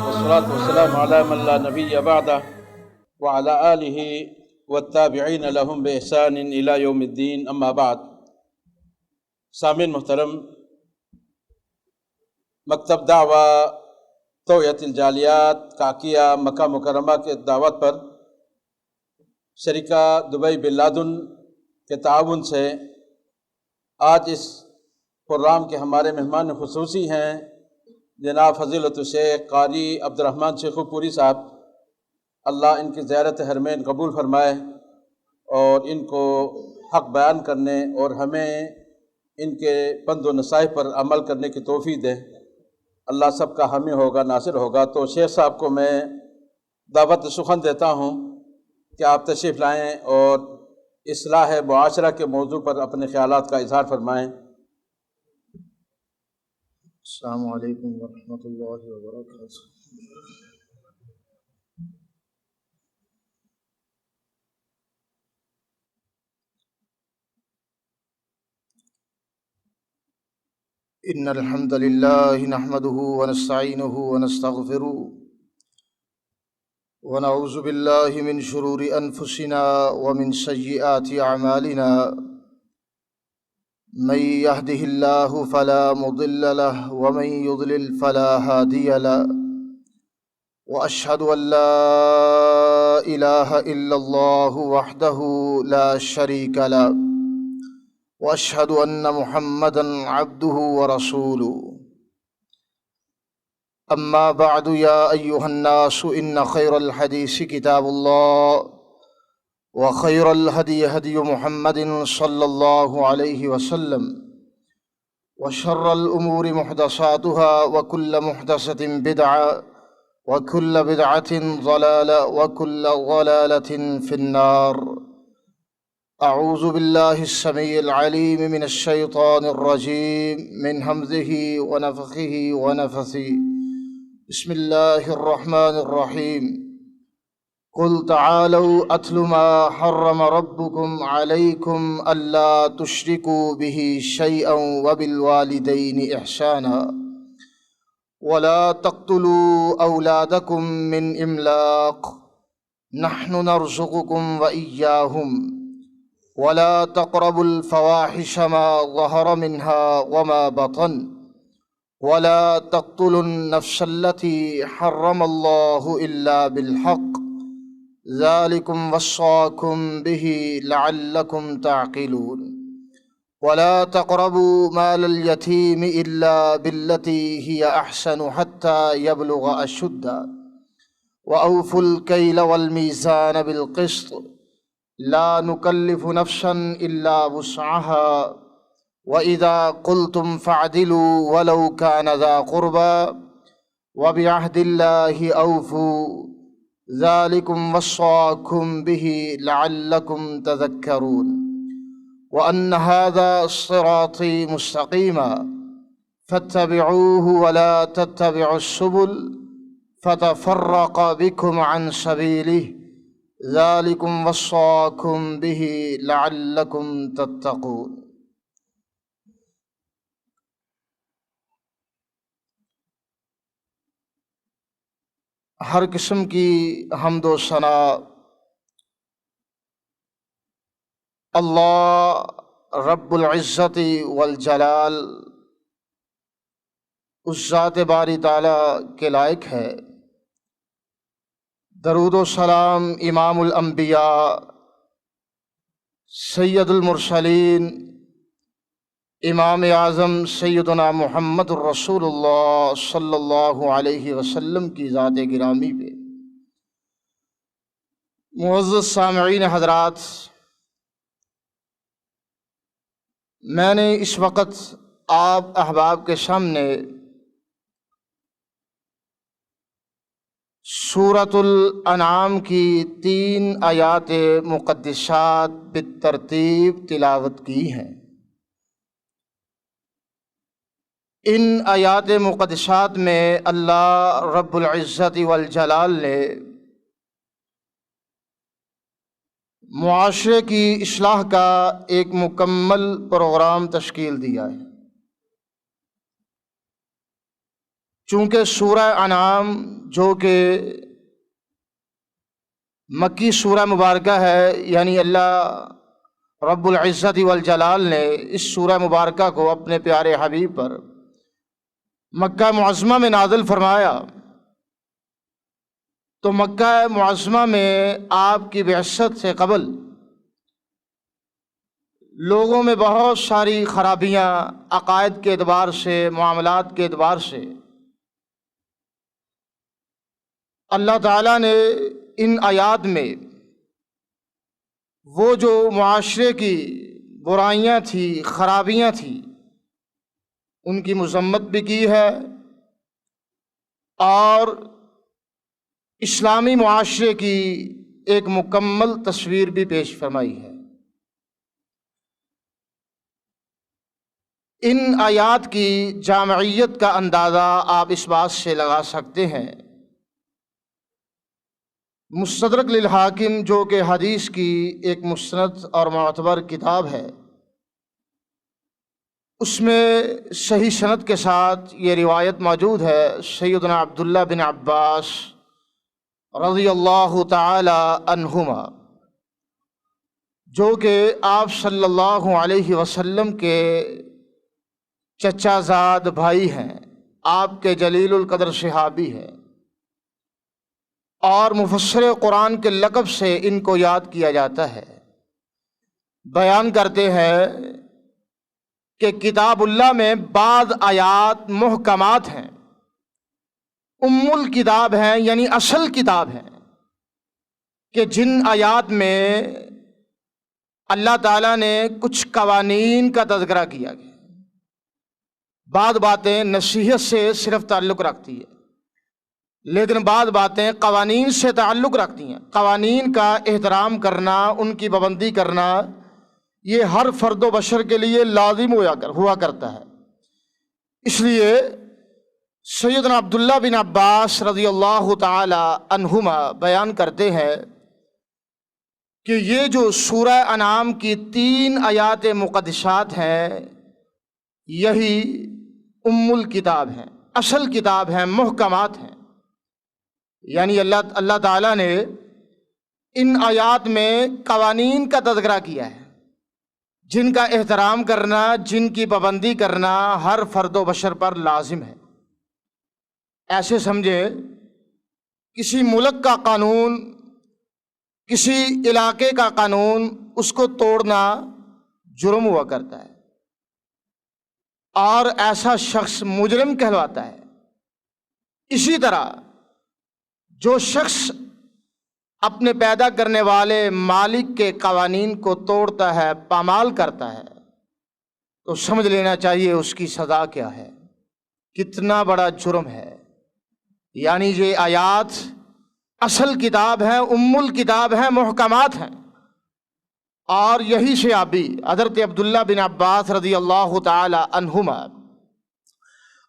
والصلاة والسلام على من لا نبي بعده وعلى آله والتابعين لهم بإحسان إلى يوم الدين أما بعد۔ سامعین محترم، مکتب دعوہ توعیت الجالیات کاکیہ مکہ مکرمہ کے دعوت پر شریکہ دبئی بن لادن کے تعاون سے آج اس پروگرام کے ہمارے مہمان خصوصی ہیں جناب فضیلت الشیخ قاری عبدالرحمن شیخو پوری صاحب۔ اللہ ان کی زیارت حرمین قبول فرمائے اور ان کو حق بیان کرنے اور ہمیں ان کے پند و نصائح پر عمل کرنے کی توفیق دے۔ اللہ سب کا حامی ہوگا، ناصر ہوگا۔ تو شیخ صاحب کو میں دعوت سخن دیتا ہوں کہ آپ تشریف لائیں اور اصلاح معاشرہ کے موضوع پر اپنے خیالات کا اظہار فرمائیں۔ السلام علیکم ورحمۃ اللہ وبرکاتہ۔ ان الحمد للہ نحمده ونستعینه ونستغفره ونعوذ باللہ من شرور انفسنا ومن سیئات اعمالنا، من يهده الله فلا مضل له ومن يضلل فلا هادي له، وأشهد أن لا إله إلا الله وحده لا شريك له، وأشهد أن محمدا عبده ورسوله۔ أما بعد، يا أيها الناس إن خير الحديث كتاب الله، وخير الهدي هدي محمد صلى الله عليه وسلم، وشر الأمور محدثاتها وكل محدثة بدعة وكل بدعة ضلالة وكل ضلالة في النار۔ أعوذ بالله السميع العليم من الشيطان الرجيم من همزه ونفخه ونفثه، بسم الله الرحمن الرحيم۔ قل تعالوا أتل ما حرم ربكم عليكم ألا تشركوا به شيئا وبالوالدين إحسانا ولا تقتلوا أولادكم من إملاق نحن نرزقكم وإياهم ولا تقربوا الفواحش ما ظهر منها وما بطن ولا تقتلوا النفس التي حرم الله إلا بالحق ذلكم وصاكم به لعلكم تعقلون ولا تقربوا مال اليتيم إلا بالتي هي أحسن حتى يبلغ أشده وأوفوا الكيل والميزان بالقسط لا نكلف نفسا إلا وسعها وإذا قلتم فاعدلوا ولو كان ذا قربى وبعهد الله أوفوا ذلكم وصاكم به لعلكم تذكرون وأن هذا صراطي مستقيما فاتبعوه ولا تتبعوا السبل فتفرق بكم عن سبيله ذلكم وصاكم به لعلكم تتقون۔ ہر قسم کی حمد و ثنا اللہ رب العزت والجلال اس ذات باری تعالیٰ کے لائق ہے۔ درود و سلام امام الانبیاء سید المرسلین امام اعظم سیدنا محمد الرسول اللہ صلی اللہ علیہ وسلم کی ذات گرامی پہ۔ معزز سامعین حضرات، میں نے اس وقت آپ احباب کے سامنے سورۃ الانعام کی 3 آیات مقدسات بالترتیب تلاوت کی ہیں۔ ان آیات مقدسات میں اللہ رب العزت والجلال نے معاشرے کی اصلاح کا ایک مکمل پروگرام تشکیل دیا ہے۔ چونکہ سورہ انعام جو کہ مکی سورہ مبارکہ ہے، یعنی اللہ رب العزت والجلال نے اس سورہ مبارکہ کو اپنے پیارے حبیب پر مکہ معظمہ میں نازل فرمایا، تو مکہ معظمہ میں آپ کی بعثت سے قبل لوگوں میں بہت ساری خرابیاں عقائد کے اعتبار سے، معاملات کے اعتبار سے، اللہ تعالیٰ نے ان آیات میں وہ جو معاشرے کی برائیاں تھیں، خرابیاں تھیں، ان کی مذمت بھی کی ہے اور اسلامی معاشرے کی ایک مکمل تصویر بھی پیش فرمائی ہے۔ ان آیات کی جامعیت کا اندازہ آپ اس بات سے لگا سکتے ہیں، مستدرک للحاکم جو کہ حدیث کی ایک مستند اور معتبر کتاب ہے، اس میں صحیح سند کے ساتھ یہ روایت موجود ہے، سیدنا عبداللہ بن عباس رضی اللہ تعالی عنہما، جو کہ آپ صلی اللہ علیہ وسلم کے چچا زاد بھائی ہیں، آپ کے جلیل القدر صحابی ہیں، اور مفسر قرآن کے لقب سے ان کو یاد کیا جاتا ہے۔ بیان کرتے ہیں کہ کتاب اللہ میں بعض آیات محکمات ہیں، ام الکتاب ہیں، یعنی اصل کتاب ہیں، کہ جن آیات میں اللہ تعالیٰ نے کچھ قوانین کا تذکرہ کیا گیا۔ بعض باتیں نصیحت سے صرف تعلق رکھتی ہے، لیکن بعض باتیں قوانین سے تعلق رکھتی ہیں۔ قوانین کا احترام کرنا، ان کی پابندی کرنا، یہ ہر فرد و بشر کے لیے لازم ہوا کرتا ہے۔ اس لیے سیدنا عبداللہ بن عباس رضی اللہ تعالی عنہما بیان کرتے ہیں کہ یہ جو سورہ انعام کی 3 آیات مقدسات ہیں، یہی ام الکتاب ہیں، اصل کتاب ہیں، محکمات ہیں۔ یعنی اللہ تعالیٰ نے ان آیات میں قوانین کا تذکرہ کیا ہے، جن کا احترام کرنا، جن کی پابندی کرنا ہر فرد و بشر پر لازم ہے۔ ایسے سمجھے کسی ملک کا قانون، کسی علاقے کا قانون، اس کو توڑنا جرم ہوا کرتا ہے اور ایسا شخص مجرم کہلواتا ہے۔ اسی طرح جو شخص اپنے پیدا کرنے والے مالک کے قوانین کو توڑتا ہے، پامال کرتا ہے، تو سمجھ لینا چاہیے اس کی سزا کیا ہے، کتنا بڑا جرم ہے۔ یعنی یہ آیات اصل کتاب ہیں، ام الکتاب ہیں، محکمات ہیں، اور یہی سے ابھی حضرت عبداللہ بن عباس رضی اللہ تعالی عنہما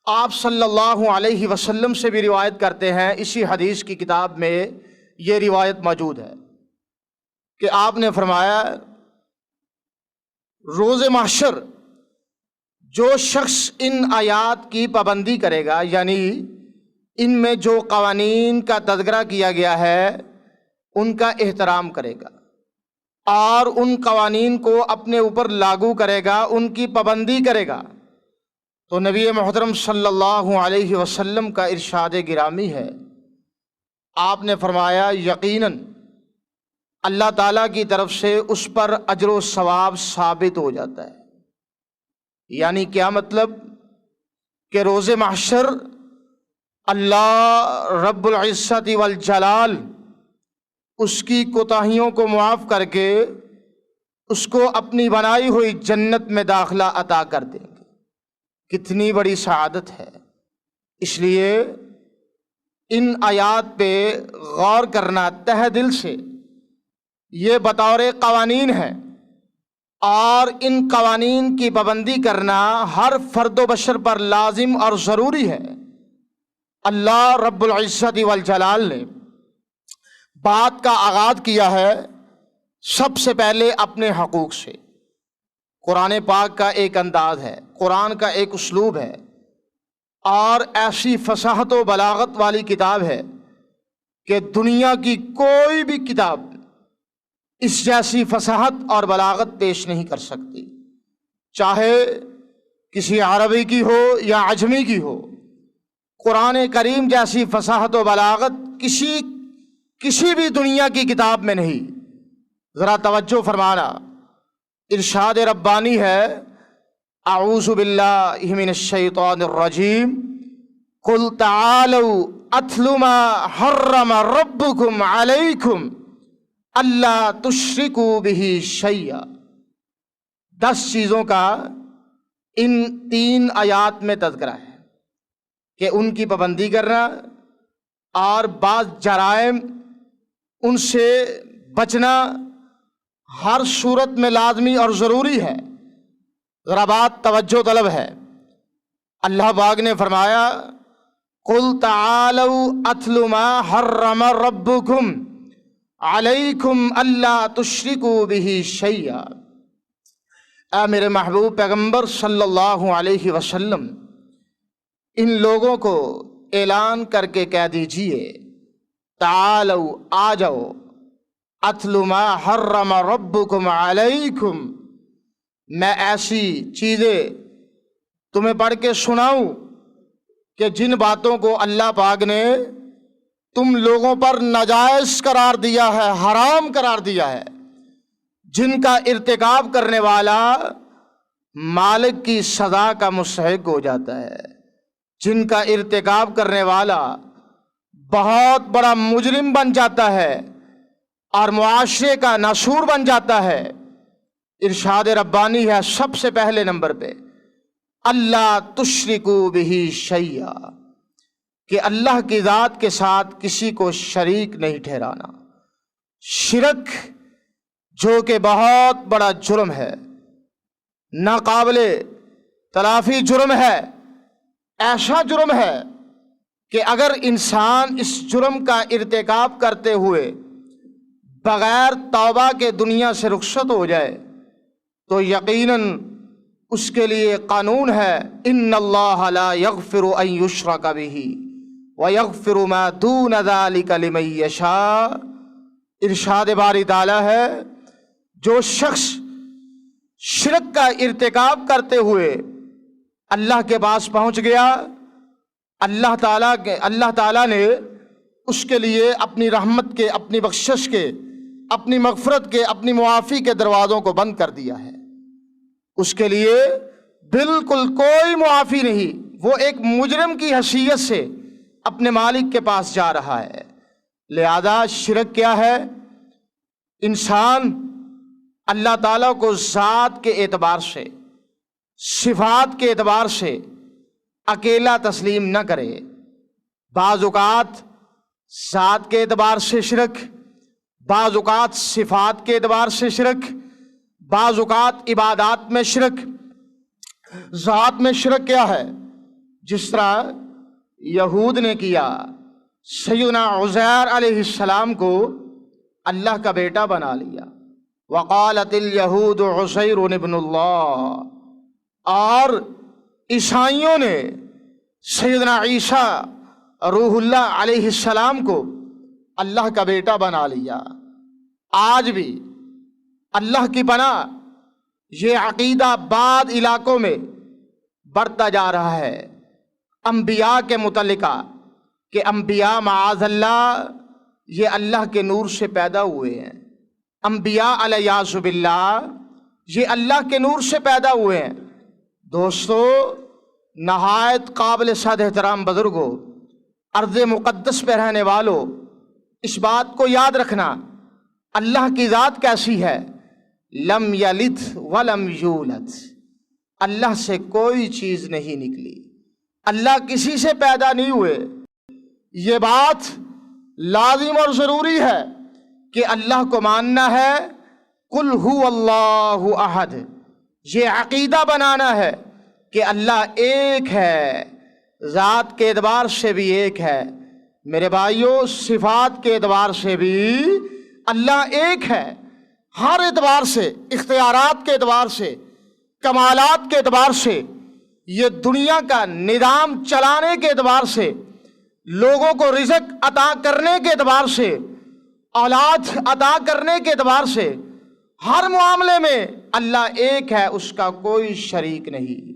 آپ صلی اللہ علیہ وسلم سے بھی روایت کرتے ہیں۔ اسی حدیث کی کتاب میں یہ روایت موجود ہے کہ آپ نے فرمایا، روز محشر جو شخص ان آیات کی پابندی کرے گا، یعنی ان میں جو قوانین کا تذکرہ کیا گیا ہے ان کا احترام کرے گا اور ان قوانین کو اپنے اوپر لاگو کرے گا، ان کی پابندی کرے گا، تو نبی محترم صلی اللہ علیہ وسلم کا ارشاد گرامی ہے، آپ نے فرمایا یقیناً اللہ تعالیٰ کی طرف سے اس پر اجر و ثواب ثابت ہو جاتا ہے۔ یعنی کیا مطلب؟ کہ روز محشر اللہ رب العزت والجلال اس کی کوتاہیوں کو معاف کر کے اس کو اپنی بنائی ہوئی جنت میں داخلہ عطا کر دیں گے۔ کتنی بڑی سعادت ہے۔ اس لیے ان آیات پہ غور کرنا تہ دل سے، یہ بطور قوانین ہے، اور ان قوانین کی پابندی کرنا ہر فرد و بشر پر لازم اور ضروری ہے۔ اللہ رب العزت والجلال نے بات کا آغاز کیا ہے سب سے پہلے اپنے حقوق سے۔ قرآن پاک کا ایک انداز ہے، قرآن کا ایک اسلوب ہے، اور ایسی فصاحت و بلاغت والی کتاب ہے کہ دنیا کی کوئی بھی کتاب اس جیسی فصاحت اور بلاغت پیش نہیں کر سکتی، چاہے کسی عربی کی ہو یا عجمی کی ہو۔ قرآن کریم جیسی فصاحت و بلاغت کسی بھی دنیا کی کتاب میں نہیں۔ ذرا توجہ فرمانا، ارشاد ربانی ہے، اعوذ باللہ من الشیطان الرجیم، قل تعالوا اتل ما حرم ربکم علیکم اللہ تشرکوا بہ شیئا۔ 10 چیزوں کا ان 3 آیات میں تذکرہ ہے کہ ان کی پابندی کرنا اور بعض جرائم ان سے بچنا ہر صورت میں لازمی اور ضروری ہے۔ ذرا بات توجہ طلب ہے۔ اللہ پاک نے فرمایا، قل تعالوا اتل ما حرم ربکم علیکم اللہ تشرکوا بہ شیئا۔ اے میرے محبوب پیغمبر صلی اللہ علیہ وسلم، ان لوگوں کو اعلان کر کے کہہ دیجئے، تعالوا، آ جاؤ، اتل ما حرم ربکم علیکم، میں ایسی چیزیں تمہیں پڑھ کے سناؤں کہ جن باتوں کو اللہ پاک نے تم لوگوں پر ناجائز قرار دیا ہے، حرام قرار دیا ہے، جن کا ارتکاب کرنے والا مالک کی سزا کا مستحق ہو جاتا ہے، جن کا ارتکاب کرنے والا بہت بڑا مجرم بن جاتا ہے اور معاشرے کا ناسور بن جاتا ہے۔ ارشاد ربانی ہے سب سے پہلے نمبر پہ، اللہ تشرکوا بہ شیئا، کہ اللہ کی ذات کے ساتھ کسی کو شریک نہیں ٹھہرانا۔ شرک جو کہ بہت بڑا جرم ہے، ناقابل تلافی جرم ہے، ایسا جرم ہے کہ اگر انسان اس جرم کا ارتکاب کرتے ہوئے بغیر توبہ کے دنیا سے رخصت ہو جائے تو یقیناً اس کے لیے قانون ہے، ان اللہ لا یغفر ان یشرک بہ ویغفر ما دون ذلک لمن یشاء۔ ارشاد باری تعالیٰ ہے، جو شخص شرک کا ارتکاب کرتے ہوئے اللہ کے پاس پہنچ گیا، اللہ تعالیٰ نے اس کے لیے اپنی رحمت کے، اپنی بخشش کے، اپنی مغفرت کے، اپنی معافی کے دروازوں کو بند کر دیا ہے۔ اس کے لیے بالکل کوئی معافی نہیں، وہ ایک مجرم کی حیثیت سے اپنے مالک کے پاس جا رہا ہے۔ لہذا شرک کیا ہے؟ انسان اللہ تعالیٰ کو ذات کے اعتبار سے، صفات کے اعتبار سے اکیلا تسلیم نہ کرے۔ بعض اوقات ذات کے اعتبار سے شرک، بعض اوقات صفات کے اعتبار سے شرک، بعض اوقات عبادات میں شرک۔ ذات میں شرک کیا ہے؟ جس طرح یہود نے کیا، سیدنا عزیر علیہ السلام کو اللہ کا بیٹا بنا لیا، وقالت الیہود عزیر ابن اللہ، اور عیسائیوں نے سیدنا عیسیٰ روح اللہ علیہ السلام کو اللہ کا بیٹا بنا لیا۔ آج بھی اللہ کی پناہ یہ عقیدہ بعض علاقوں میں بڑھتا جا رہا ہے انبیاء کے متعلقہ، کہ انبیاء معاذ اللہ یہ اللہ کے نور سے پیدا ہوئے ہیں، انبیاء علیہ باللہ یہ اللہ کے نور سے پیدا ہوئے ہیں۔ دوستو، نہایت قابل صد احترام بزرگوں، ارض مقدس پہ رہنے والوں، اس بات کو یاد رکھنا، اللہ کی ذات کیسی ہے؟ لم یلد ولم یولد، اللہ سے کوئی چیز نہیں نکلی، اللہ کسی سے پیدا نہیں ہوئے۔ یہ بات لازم اور ضروری ہے کہ اللہ کو ماننا ہے، قل هو اللہ احد، یہ عقیدہ بنانا ہے کہ اللہ ایک ہے، ذات کے اعتبار سے بھی ایک ہے۔ میرے بھائیوں، صفات کے اعتبار سے بھی اللہ ایک ہے، ہر اعتبار سے، اختیارات کے اعتبار سے، کمالات کے اعتبار سے، یہ دنیا کا نظام چلانے کے اعتبار سے لوگوں کو رزق عطا کرنے کے اعتبار سے، اولاد عطا کرنے کے اعتبار سے، ہر معاملے میں اللہ ایک ہے، اس کا کوئی شریک نہیں،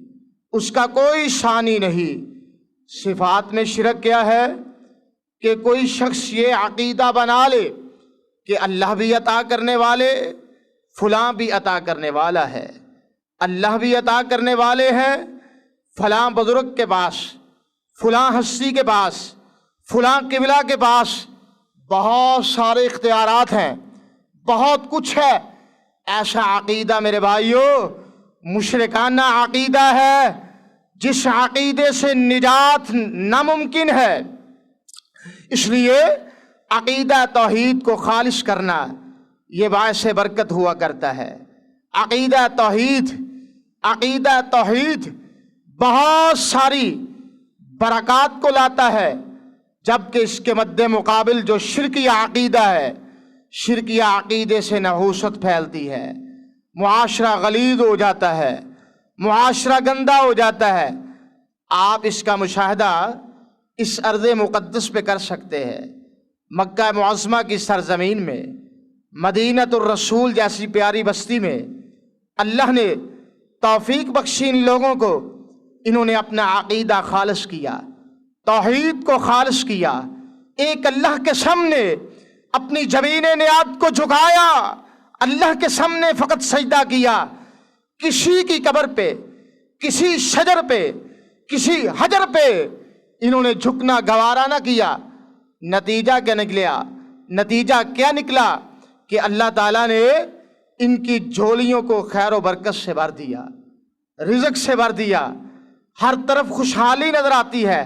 اس کا کوئی ثانی نہیں۔ صفات میں شرک کیا ہے کہ کوئی شخص یہ عقیدہ بنا لے کہ اللہ بھی عطا کرنے والے، فلاں بھی عطا کرنے والا ہے، اللہ بھی عطا کرنے والے ہیں، فلاں بزرگ کے پاس، فلاں ہستی کے پاس، فلاں قبلہ کے پاس بہت سارے اختیارات ہیں، بہت کچھ ہے۔ ایسا عقیدہ میرے بھائیوں مشرکانہ عقیدہ ہے، جس عقیدے سے نجات ناممکن ہے۔ اس لیے عقیدہ توحید کو خالص کرنا یہ باعث برکت ہوا کرتا ہے۔ عقیدہ توحید بہت ساری برکات کو لاتا ہے، جبکہ اس کے مد مقابل جو شرکیہ عقیدہ ہے، شرکیہ عقیدے سے نحوست پھیلتی ہے، معاشرہ غلیظ ہو جاتا ہے، معاشرہ گندا ہو جاتا ہے۔ آپ اس کا مشاہدہ اس ارض مقدس پہ کر سکتے ہیں۔ مکہ معظمہ کی سرزمین میں، مدینۃ الرسول جیسی پیاری بستی میں اللہ نے توفیق بخشی ان لوگوں کو، انہوں نے اپنا عقیدہ خالص کیا، توحید کو خالص کیا، ایک اللہ کے سامنے اپنی جبین نیات کو جھکایا، اللہ کے سامنے فقط سجدہ کیا، کسی کی قبر پہ، کسی شجر پہ، کسی حجر پہ انہوں نے جھکنا گوارا نہ کیا۔ نتیجہ کیا نکلا کہ اللہ تعالیٰ نے ان کی جھولیوں کو خیر و برکت سے بھر دیا، رزق سے بھر دیا، ہر طرف خوشحالی نظر آتی ہے۔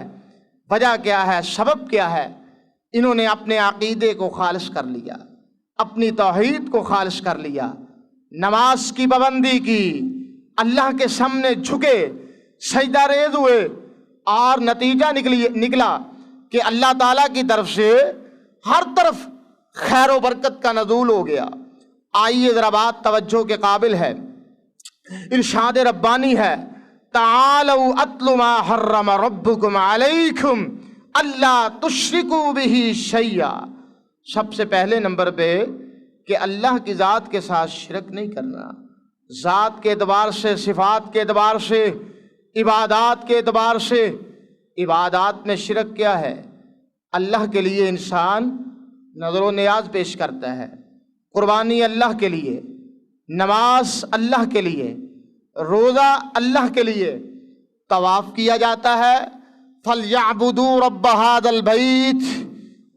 وجہ کیا ہے؟ سبب کیا ہے؟ انہوں نے اپنے عقیدے کو خالص کر لیا، اپنی توحید کو خالص کر لیا، نماز کی پابندی کی، اللہ کے سامنے جھکے، سجدہ ریز ہوئے، اور نتیجہ نکلا کہ اللہ تعالیٰ کی طرف سے ہر طرف خیر و برکت کا نزول ہو گیا۔ آئیے ذرا بات توجہ کے قابل ہے، ارشاد ربانی ہے، تعالوا اتل ما حرم ربکم علیکم اللہ تشرکوا بہ شیئا۔ سب سے پہلے نمبر پہ کہ اللہ کی ذات کے ساتھ شرک نہیں کرنا، ذات کے اعتبار سے، صفات کے اعتبار سے، عبادات کے اعتبار سے۔ عبادات میں شرک کیا ہے؟ اللہ کے لیے انسان نظر و نیاز پیش کرتا ہے، قربانی اللہ کے لیے، نماز اللہ کے لیے، روزہ اللہ کے لیے، طواف کیا جاتا ہے، فَلْيَعْبُدُوا رَبَّ هَذَا الْبَيْتِ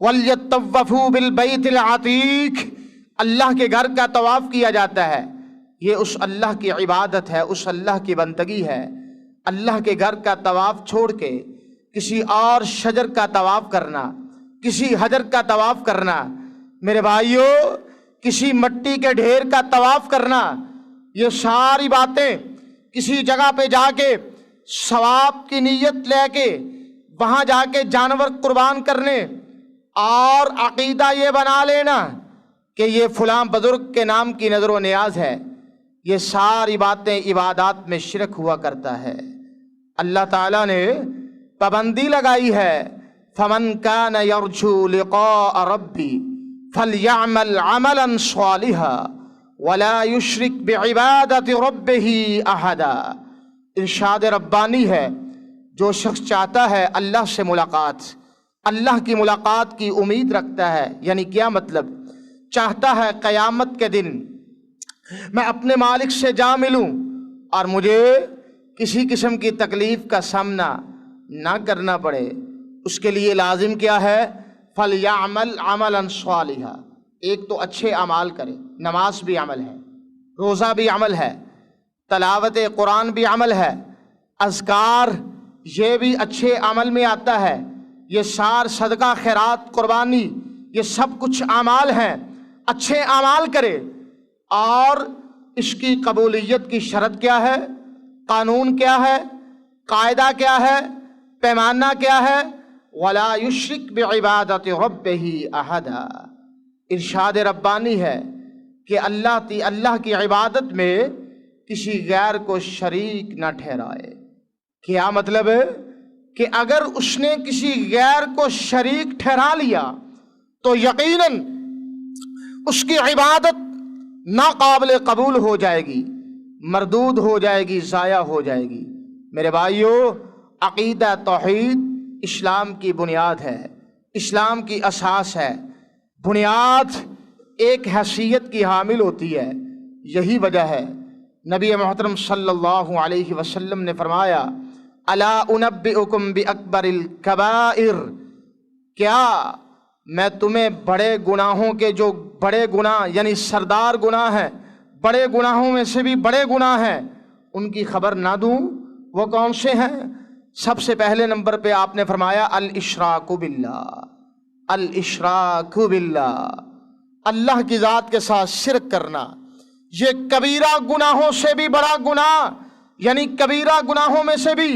وَلْيَطَّوَّفُوا بِالْبَيْتِ الْعَتِيقِ۔ اللہ کے گھر کا طواف کیا جاتا ہے، یہ اس اللہ کی عبادت ہے، اس اللہ کی بندگی ہے۔ اللہ کے گھر کا طواف چھوڑ کے کسی اور شجر کا طواف کرنا، کسی حجر کا طواف کرنا، میرے بھائیوں کسی مٹی کے ڈھیر کا طواف کرنا، یہ ساری باتیں کسی جگہ پہ جا کے ثواب کی نیت لے کے وہاں جا کے جانور قربان کرنے اور عقیدہ یہ بنا لینا کہ یہ فلاں بزرگ کے نام کی نظر و نیاز ہے، یہ ساری باتیں عبادات میں شرک ہوا کرتا ہے۔ اللہ تعالیٰ نے پابندی لگائی ہے، فَمَنْ كَانَ يَرْجُو لِقَاءَ رَبِّ فَلْيَعْمَلْ عَمَلًا صَالِحًا وَلَا يُشْرِكْ بِعِبَادَةِ رَبِّهِ أَحَدًا۔ ارشاد ربانی ہے، جو شخص چاہتا ہے اللہ سے ملاقات، اللہ کی ملاقات کی امید رکھتا ہے، یعنی کیا مطلب؟ چاہتا ہے قیامت کے دن میں اپنے مالک سے جا ملوں اور مجھے کسی قسم کی تکلیف کا سامنا نہ کرنا پڑے، اس کے لیے لازم کیا ہے؟ فَلْيَعْمَلْ عَمَلًا صَالِحًا، ایک تو اچھے اعمال کرے، نماز بھی عمل ہے، روزہ بھی عمل ہے، تلاوت قرآن بھی عمل ہے، اذکار یہ بھی اچھے عمل میں آتا ہے، یہ سار صدقہ خیرات قربانی یہ سب کچھ اعمال ہیں، اچھے اعمال کرے۔ اور اس کی قبولیت کی شرط کیا ہے؟ قانون کیا ہے؟ قاعدہ کیا ہے؟ پیمانہ کیا ہے؟ وَلَا يُشْرِكْ بِعِبَادَةِ رَبِّهِ أَحَدًا۔ ارشاد ربانی ہے کہ اللہ کی عبادت میں کسی غیر کو شریک نہ ٹھہرائے۔ کیا مطلب ہے؟ کہ اگر اس نے کسی غیر کو شریک ٹھہرا لیا تو یقیناً اس کی عبادت ناقابل قبول ہو جائے گی، مردود ہو جائے گی، ضائع ہو جائے گی۔ میرے بھائیو، عقیدہ توحید اسلام کی بنیاد ہے، اسلام کی اساس ہے۔ بنیاد ایک حیثیت کی حامل ہوتی ہے، یہی وجہ ہے نبی محترم صلی اللہ علیہ وسلم نے فرمایا الا انبئکم باکبر الکبائر، کیا میں تمہیں بڑے گناہوں کے، جو بڑے گناہ یعنی سردار گناہ ہیں، بڑے گناہوں میں سے بھی بڑے گناہ ہیں، ان کی خبر نہ دوں؟ وہ کون سے ہیں؟ سب سے پہلے نمبر پہ آپ نے فرمایا الاشراک باللہ، الاشراک باللہ، اللہ کی ذات کے ساتھ شرک کرنا۔ یہ کبیرہ گناہوں سے بھی بڑا گناہ، یعنی کبیرہ گناہوں میں سے بھی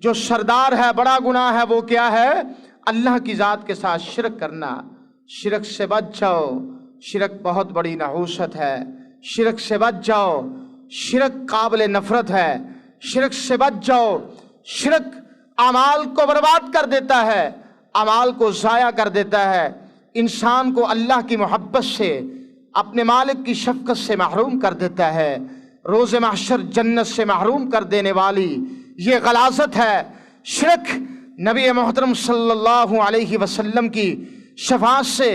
جو سردار ہے، بڑا گناہ ہے، وہ کیا ہے؟ اللہ کی ذات کے ساتھ شرک کرنا۔ شرک سے بچ جاؤ، شرک بہت بڑی نحوست ہے، شرک سے بچ جاؤ، شرک قابل نفرت ہے، شرک سے بچ جاؤ۔ شرک اعمال کو برباد کر دیتا ہے، اعمال کو ضائع کر دیتا ہے، انسان کو اللہ کی محبت سے، اپنے مالک کی شفقت سے محروم کر دیتا ہے، روز محشر جنت سے محروم کر دینے والی یہ غلاظت ہے۔ شرک نبی محترم صلی اللہ علیہ وسلم کی شفاعت سے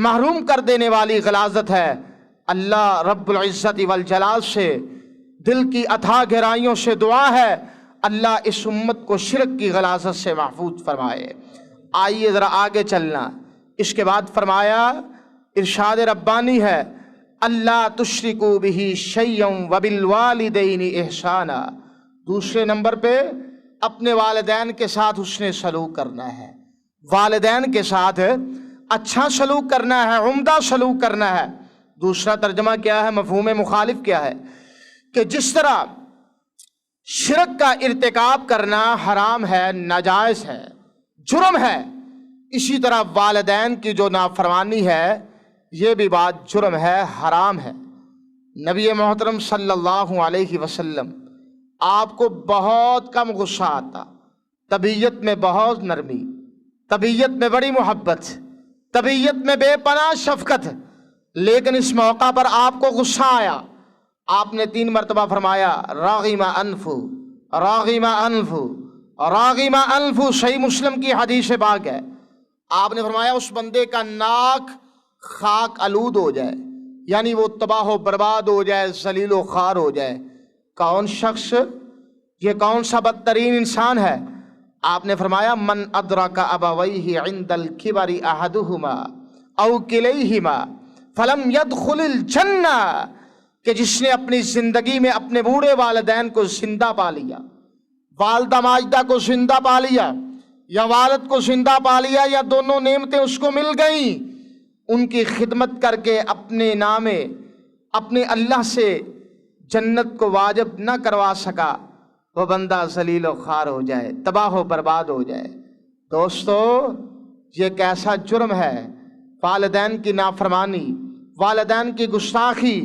محروم کر دینے والی غلاظت ہے۔ اللہ رب العزت والجلال سے دل کی اتھاہ گہرائیوں سے دعا ہے اللہ اس امت کو شرک کی غلاظت سے محفوظ فرمائے۔ آئیے ذرا آگے چلنا۔ اس کے بعد فرمایا، ارشاد ربانی ہے اللہ تشرکوا بہ شیئا وبالوالدین احسانا۔ دوسرے نمبر پہ اپنے والدین کے ساتھ حسن سلوک کرنا ہے، والدین کے ساتھ اچھا سلوک کرنا ہے، عمدہ سلوک کرنا ہے۔ دوسرا ترجمہ کیا ہے، مفہوم مخالف کیا ہے؟ کہ جس طرح شرک کا ارتکاب کرنا حرام ہے، ناجائز ہے، جرم ہے، اسی طرح والدین کی جو نافرمانی ہے یہ بھی بات جرم ہے، حرام ہے۔ نبی محترم صلی اللہ علیہ وسلم آپ کو بہت کم غصہ آتا، طبیعت میں بہت نرمی، طبیعت میں بڑی محبت، طبیعت میں بے پناہ شفقت، لیکن اس موقع پر آپ کو غصہ آیا، آپ نے 3 مرتبہ فرمایا راغم انف، راغم انف، راغم انف۔ صحیح مسلم کی حدیث پاک ہے، آپ نے فرمایا اس بندے کا ناک خاک آلود ہو جائے، یعنی وہ تباہ و برباد ہو جائے، ذلیل و خوار ہو جائے۔ کون شخص؟ یہ کون سا بدترین انسان ہے؟ آپ نے فرمایا من ادرک ابویہ عند الکبر احدہما او کلیہما فلم یدخل الجنہ، کہ جس نے اپنی زندگی میں اپنے بوڑھے والدین کو زندہ پا لیا، والدہ ماجدہ کو زندہ پا لیا، یا والد کو زندہ پا لیا، یا دونوں نعمتیں اس کو مل گئیں، ان کی خدمت کر کے اپنے نامے اپنے اللہ سے جنت کو واجب نہ کروا سکا، وہ بندہ ذلیل و خوار ہو جائے، تباہ و برباد ہو جائے۔ دوستو، یہ کیسا جرم ہے، والدین کی نافرمانی، والدین کی گستاخی،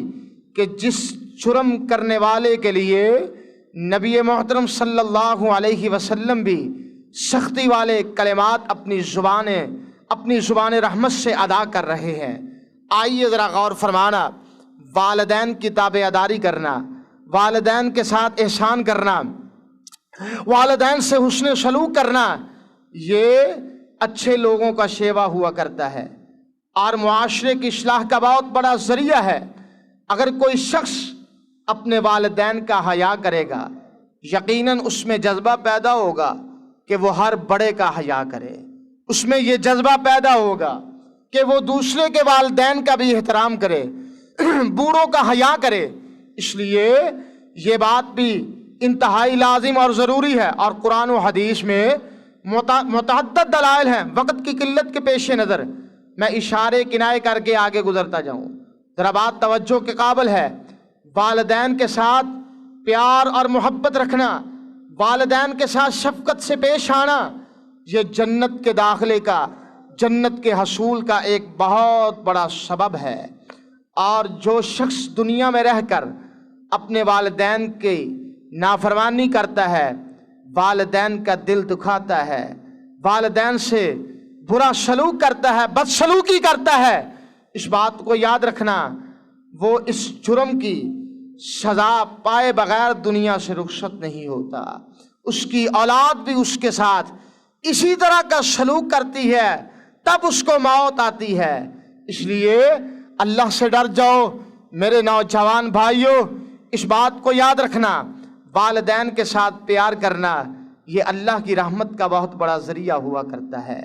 کہ جس جرم کرنے والے کے لیے نبی محترم صلی اللہ علیہ وسلم بھی سختی والے کلمات اپنی زبان رحمت سے ادا کر رہے ہیں۔ آئیے ذرا غور فرمانا، والدین کی تابعداری کرنا، والدین کے ساتھ احسان کرنا، والدین سے حسن سلوک کرنا، یہ اچھے لوگوں کا شیوا ہوا کرتا ہے اور معاشرے کی اصلاح کا بہت بڑا ذریعہ ہے۔ اگر کوئی شخص اپنے والدین کا حیا کرے گا، یقیناً اس میں جذبہ پیدا ہوگا کہ وہ ہر بڑے کا حیا کرے، اس میں یہ جذبہ پیدا ہوگا کہ وہ دوسرے کے والدین کا بھی احترام کرے، بوڑھوں کا حیا کرے۔ اس لیے یہ بات بھی انتہائی لازم اور ضروری ہے، اور قرآن و حدیث میں متعدد دلائل ہیں۔ وقت کی قلت کے پیش نظر میں اشارے کنائے کر کے آگے گزرتا جاؤں، ذرا بات توجہ کے قابل ہے۔ والدین کے ساتھ پیار اور محبت رکھنا، والدین کے ساتھ شفقت سے پیش آنا، یہ جنت کے داخلے کا، جنت کے حصول کا ایک بہت بڑا سبب ہے۔ اور جو شخص دنیا میں رہ کر اپنے والدین کی نافرمانی کرتا ہے، والدین کا دل دکھاتا ہے، والدین سے برا سلوک کرتا ہے، بدسلوکی کرتا ہے، اس بات کو یاد رکھنا وہ اس جرم کی سزا پائے بغیر دنیا سے رخصت نہیں ہوتا۔ اس کی اولاد بھی اس کے ساتھ اسی طرح کا سلوک کرتی ہے، تب اس کو موت آتی ہے۔ اس لیے اللہ سے ڈر جاؤ میرے نوجوان بھائیوں، اس بات کو یاد رکھنا، والدین کے ساتھ پیار کرنا یہ اللہ کی رحمت کا بہت بڑا ذریعہ ہوا کرتا ہے،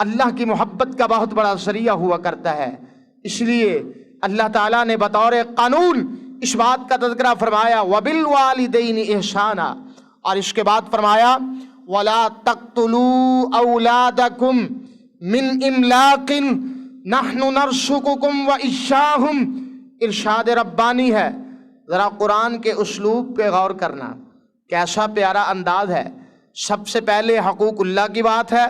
اللہ کی محبت کا بہت بڑا ذریعہ ہوا کرتا ہے۔ اس لیے اللہ تعالیٰ نے بطور قانون اس بات کا تذکرہ فرمایا وَبِالْوَالِدَيْنِ إِحْسَانًا، اور اس کے بعد فرمایا وَلَا تَقْتُلُوا أَوْلَادَكُمْ مِنْ إِمْلَاقٍ نَحْنُ نَرْزُقُكُمْ وَإِيَّاهُمْ۔ ارشاد ربانی ہے، ذرا قرآن کے اسلوب پہ غور کرنا، کیسا پیارا انداز ہے۔ سب سے پہلے حقوق اللہ کی بات ہے،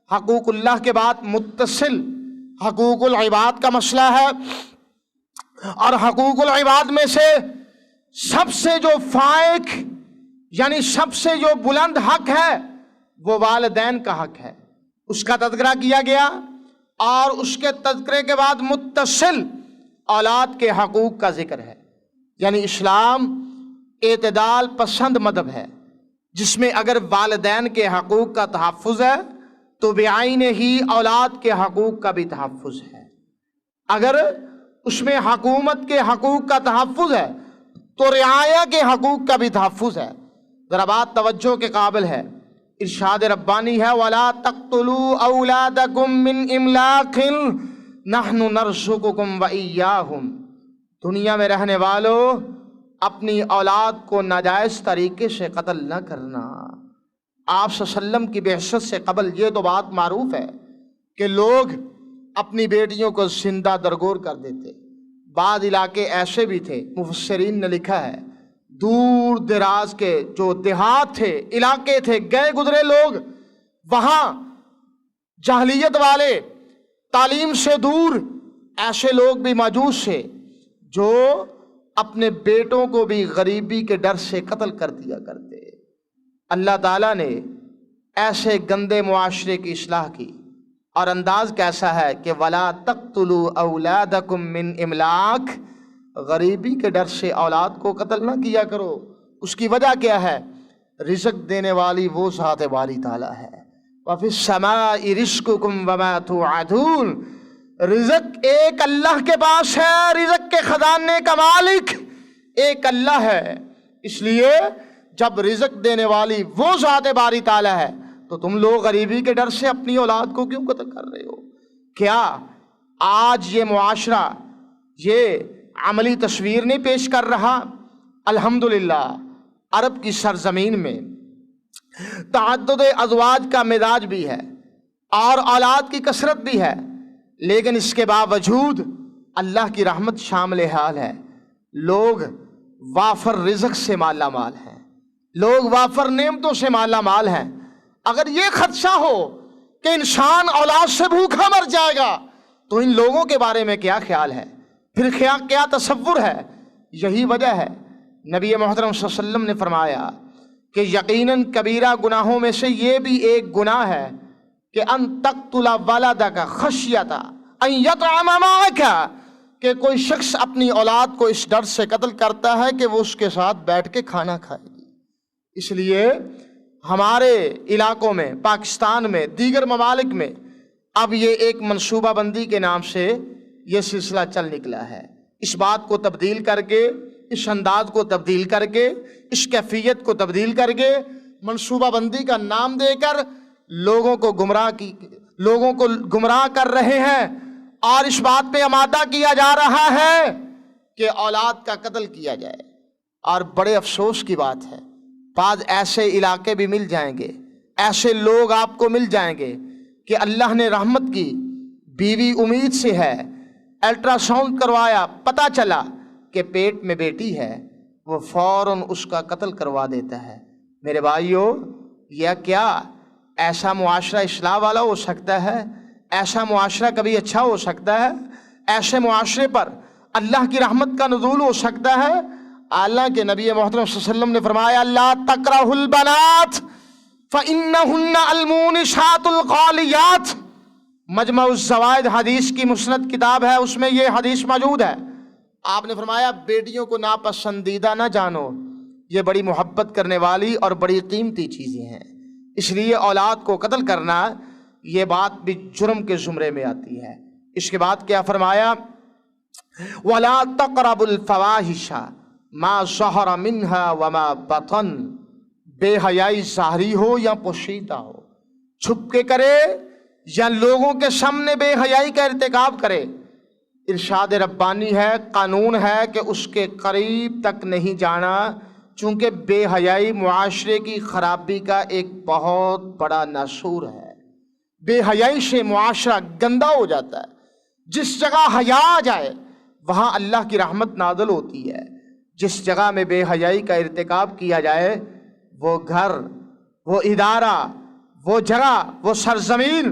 حقوق اللہ کے بعد متصل حقوق العباد کا مسئلہ ہے، اور حقوق العباد میں سے سب سے جو فائق یعنی سب سے جو بلند حق ہے وہ والدین کا حق ہے، اس کا تذکرہ کیا گیا، اور اس کے تذکرے کے بعد متصل اولاد کے حقوق کا ذکر ہے۔ یعنی اسلام اعتدال پسند مذہب ہے، جس میں اگر والدین کے حقوق کا تحفظ ہے تو بعین ہی اولاد کے حقوق کا بھی تحفظ ہے۔ اگر اس میں حکومت کے حقوق کا تحفظ ہے تو رعایا کے حقوق کا بھی تحفظ ہے۔ ذرا بات توجہ کے قابل ہے، ارشاد ربانی ہے وَلَا تَقْتُلُوا أَوْلَادَكُمْ مِنْ إِمْلَاقٍ نَحْنُ نَرْزُقُكُمْ وَإِيَّاهُمْ۔ دنیا میں رہنے والوں، اپنی اولاد کو ناجائز طریقے سے قتل نہ کرنا۔ آپ صلی اللہ علیہ وسلم کی بعثت سے قبل یہ تو بات معروف ہے کہ لوگ اپنی بیٹیوں کو زندہ درگور کر دیتے۔ بعض علاقے ایسے بھی تھے، مفسرین نے لکھا ہے، دور دراز کے جو دیہات تھے، علاقے تھے، گئے گزرے لوگ، وہاں جاہلیت والے، تعلیم سے دور ایسے لوگ بھی موجود تھے جو اپنے بیٹوں کو بھی غریبی کے ڈر سے قتل کر دیا کرتے۔ اللہ تعالیٰ نے ایسے گندے معاشرے کی اصلاح کی، اور انداز کیسا ہے کہ وَلَا تَقْتُلُوا أَوْلَادَكُمْ مِنْ إِمْلَاقٍ، غریبی کے ڈر سے اولاد کو قتل نہ کیا کرو۔ اس کی وجہ کیا ہے؟ رزق دینے والی وہ ذات باری تعالیٰ ہے۔ وَفِي السَّمَاءِ رِزْقُكُمْ وَمَا تُوعَدُونَ، رزق ایک اللہ کے پاس ہے، رزق کے خزانے کا مالک ایک اللہ ہے۔ اس لیے جب رزق دینے والی وہ ذات باری تعالیٰ ہے تو تم لوگ غریبی کے ڈر سے اپنی اولاد کو کیوں قتل کر رہے ہو؟ کیا آج یہ معاشرہ یہ عملی تصویر نہیں پیش کر رہا؟ الحمدللہ عرب کی سرزمین میں تعدد ازواج کا مزاج بھی ہے اور اولاد کی کثرت بھی ہے، لیکن اس کے باوجود اللہ کی رحمت شامل حال ہے۔ لوگ وافر رزق سے مالا مال ہیں، لوگ وافر نعمتوں سے مالا مال ہیں۔ اگر یہ خدشہ ہو کہ انسان اولاد سے بھوکا مر جائے گا تو ان لوگوں کے بارے میں کیا خیال ہے، پھر کیا تصور ہے؟ یہی وجہ ہے نبی محترم صلی اللہ علیہ وسلم نے فرمایا کہ یقیناً کبیرہ گناہوں میں سے یہ بھی ایک گناہ ہے کہ ان تقتل ولدک خشیۃ ان یطعم معک، کہ کوئی شخص اپنی اولاد کو اس ڈر سے قتل کرتا ہے کہ وہ اس کے ساتھ بیٹھ کے کھانا کھائے گی۔ اس لیے ہمارے علاقوں میں، پاکستان میں، دیگر ممالک میں اب یہ ایک منصوبہ بندی کے نام سے یہ سلسلہ چل نکلا ہے۔ اس بات کو تبدیل کر کے، اس انداز کو تبدیل کر کے، اس کیفیت کو تبدیل کر کے منصوبہ بندی کا نام دے کر لوگوں کو گمراہ کر رہے ہیں، اور اس بات پہ آمادہ کیا جا رہا ہے کہ اولاد کا قتل کیا جائے۔ اور بڑے افسوس کی بات ہے، بعض ایسے علاقے بھی مل جائیں گے، ایسے لوگ آپ کو مل جائیں گے کہ اللہ نے رحمت کی، بیوی امید سے ہے، الٹرا ساؤنڈ کروایا، پتہ چلا کہ پیٹ میں بیٹی ہے، وہ فوراً اس کا قتل کروا دیتا ہے۔ میرے بھائیو، یہ کیا ایسا معاشرہ اصلاح والا ہو سکتا ہے؟ ایسا معاشرہ کبھی اچھا ہو سکتا ہے؟ ایسے معاشرے پر اللہ کی رحمت کا نزول ہو سکتا ہے؟ اللہ کے نبی محترم صلی اللہ علیہ وسلم نے فرمایا لا تکرہوا البنات فَإِنَّهُنَّ الْمُونِشَاتُ الْغَالِيَاتُ، مجمع الزوائد حدیث کی مسند کتاب ہے، اس میں یہ حدیث موجود ہے۔ آپ نے فرمایا بیٹیوں کو ناپسندیدہ نہ جانو، یہ بڑی محبت کرنے والی اور بڑی قیمتی چیزیں ہیں، اس لیے اولاد کو قتل کرنا یہ بات بھی جرم کے زمرے میں آتی ہے۔ اس کے بعد کیا فرمایا؟ وَلَا تَقْرَبُوا الْفَوَاحِشَ مَا ظَهَرَ مِنْهَا وَمَا بَطَنَ، بے حیائی ظاہری ہو یا پوشیدہ ہو، چھپ کے کرے یا لوگوں کے سامنے بے حیائی کا ارتکاب کرے، ارشاد ربانی ہے، قانون ہے کہ اس کے قریب تک نہیں جانا، چونکہ بے حیائی معاشرے کی خرابی کا ایک بہت بڑا ناسور ہے۔ بے حیائی سے معاشرہ گندا ہو جاتا ہے۔ جس جگہ حیا آ جائے وہاں اللہ کی رحمت نازل ہوتی ہے، جس جگہ میں بے حیائی کا ارتکاب کیا جائے وہ گھر، وہ ادارہ، وہ جگہ، وہ سرزمین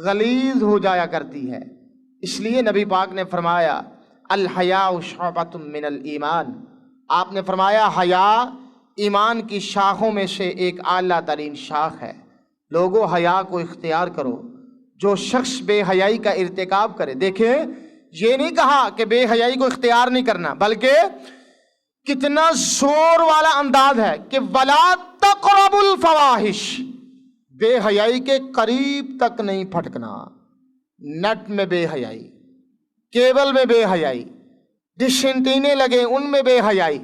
غلیظ ہو جایا کرتی ہے۔ اس لیے نبی پاک نے فرمایا الحیاء شعبۃ من الایمان، آپ نے فرمایا حیا ایمان کی شاخوں میں سے ایک اعلیٰ ترین شاخ ہے۔ لوگوں حیا کو اختیار کرو۔ جو شخص بے حیائی کا ارتکاب کرے، دیکھیں یہ نہیں کہا کہ بے حیائی کو اختیار نہیں کرنا، بلکہ کتنا زور والا انداز ہے کہ وَلَا تَقْرَبُوا الْفَوَاحِشَ، بے حیائی کے قریب تک نہیں پھٹکنا۔ نٹ میں بے حیائی، کیبل میں بے حیائی، ڈش اینٹینے لگے ان میں بے حیائی،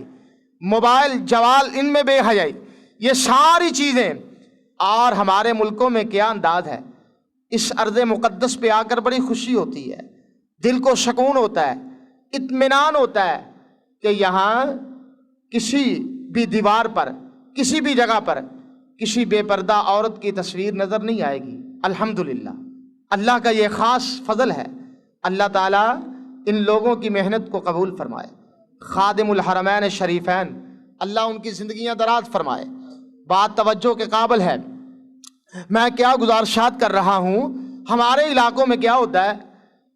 موبائل جوال ان میں بے حیائی، یہ ساری چیزیں۔ اور ہمارے ملکوں میں کیا انداز ہے، اس ارض مقدس پہ آ کر بڑی خوشی ہوتی ہے، دل کو سکون ہوتا ہے، اطمینان ہوتا ہے کہ یہاں کسی بھی دیوار پر، کسی بھی جگہ پر کسی بے پردہ عورت کی تصویر نظر نہیں آئے گی۔ الحمدللہ، اللہ کا یہ خاص فضل ہے۔ اللہ تعالیٰ ان لوگوں کی محنت کو قبول فرمائے۔ خادم الحرمین شریفین، اللہ ان کی زندگیاں دراز فرمائے۔ بات توجہ کے قابل ہے۔ میں کیا گزارشات کر رہا ہوں، ہمارے علاقوں میں کیا ہوتا ہے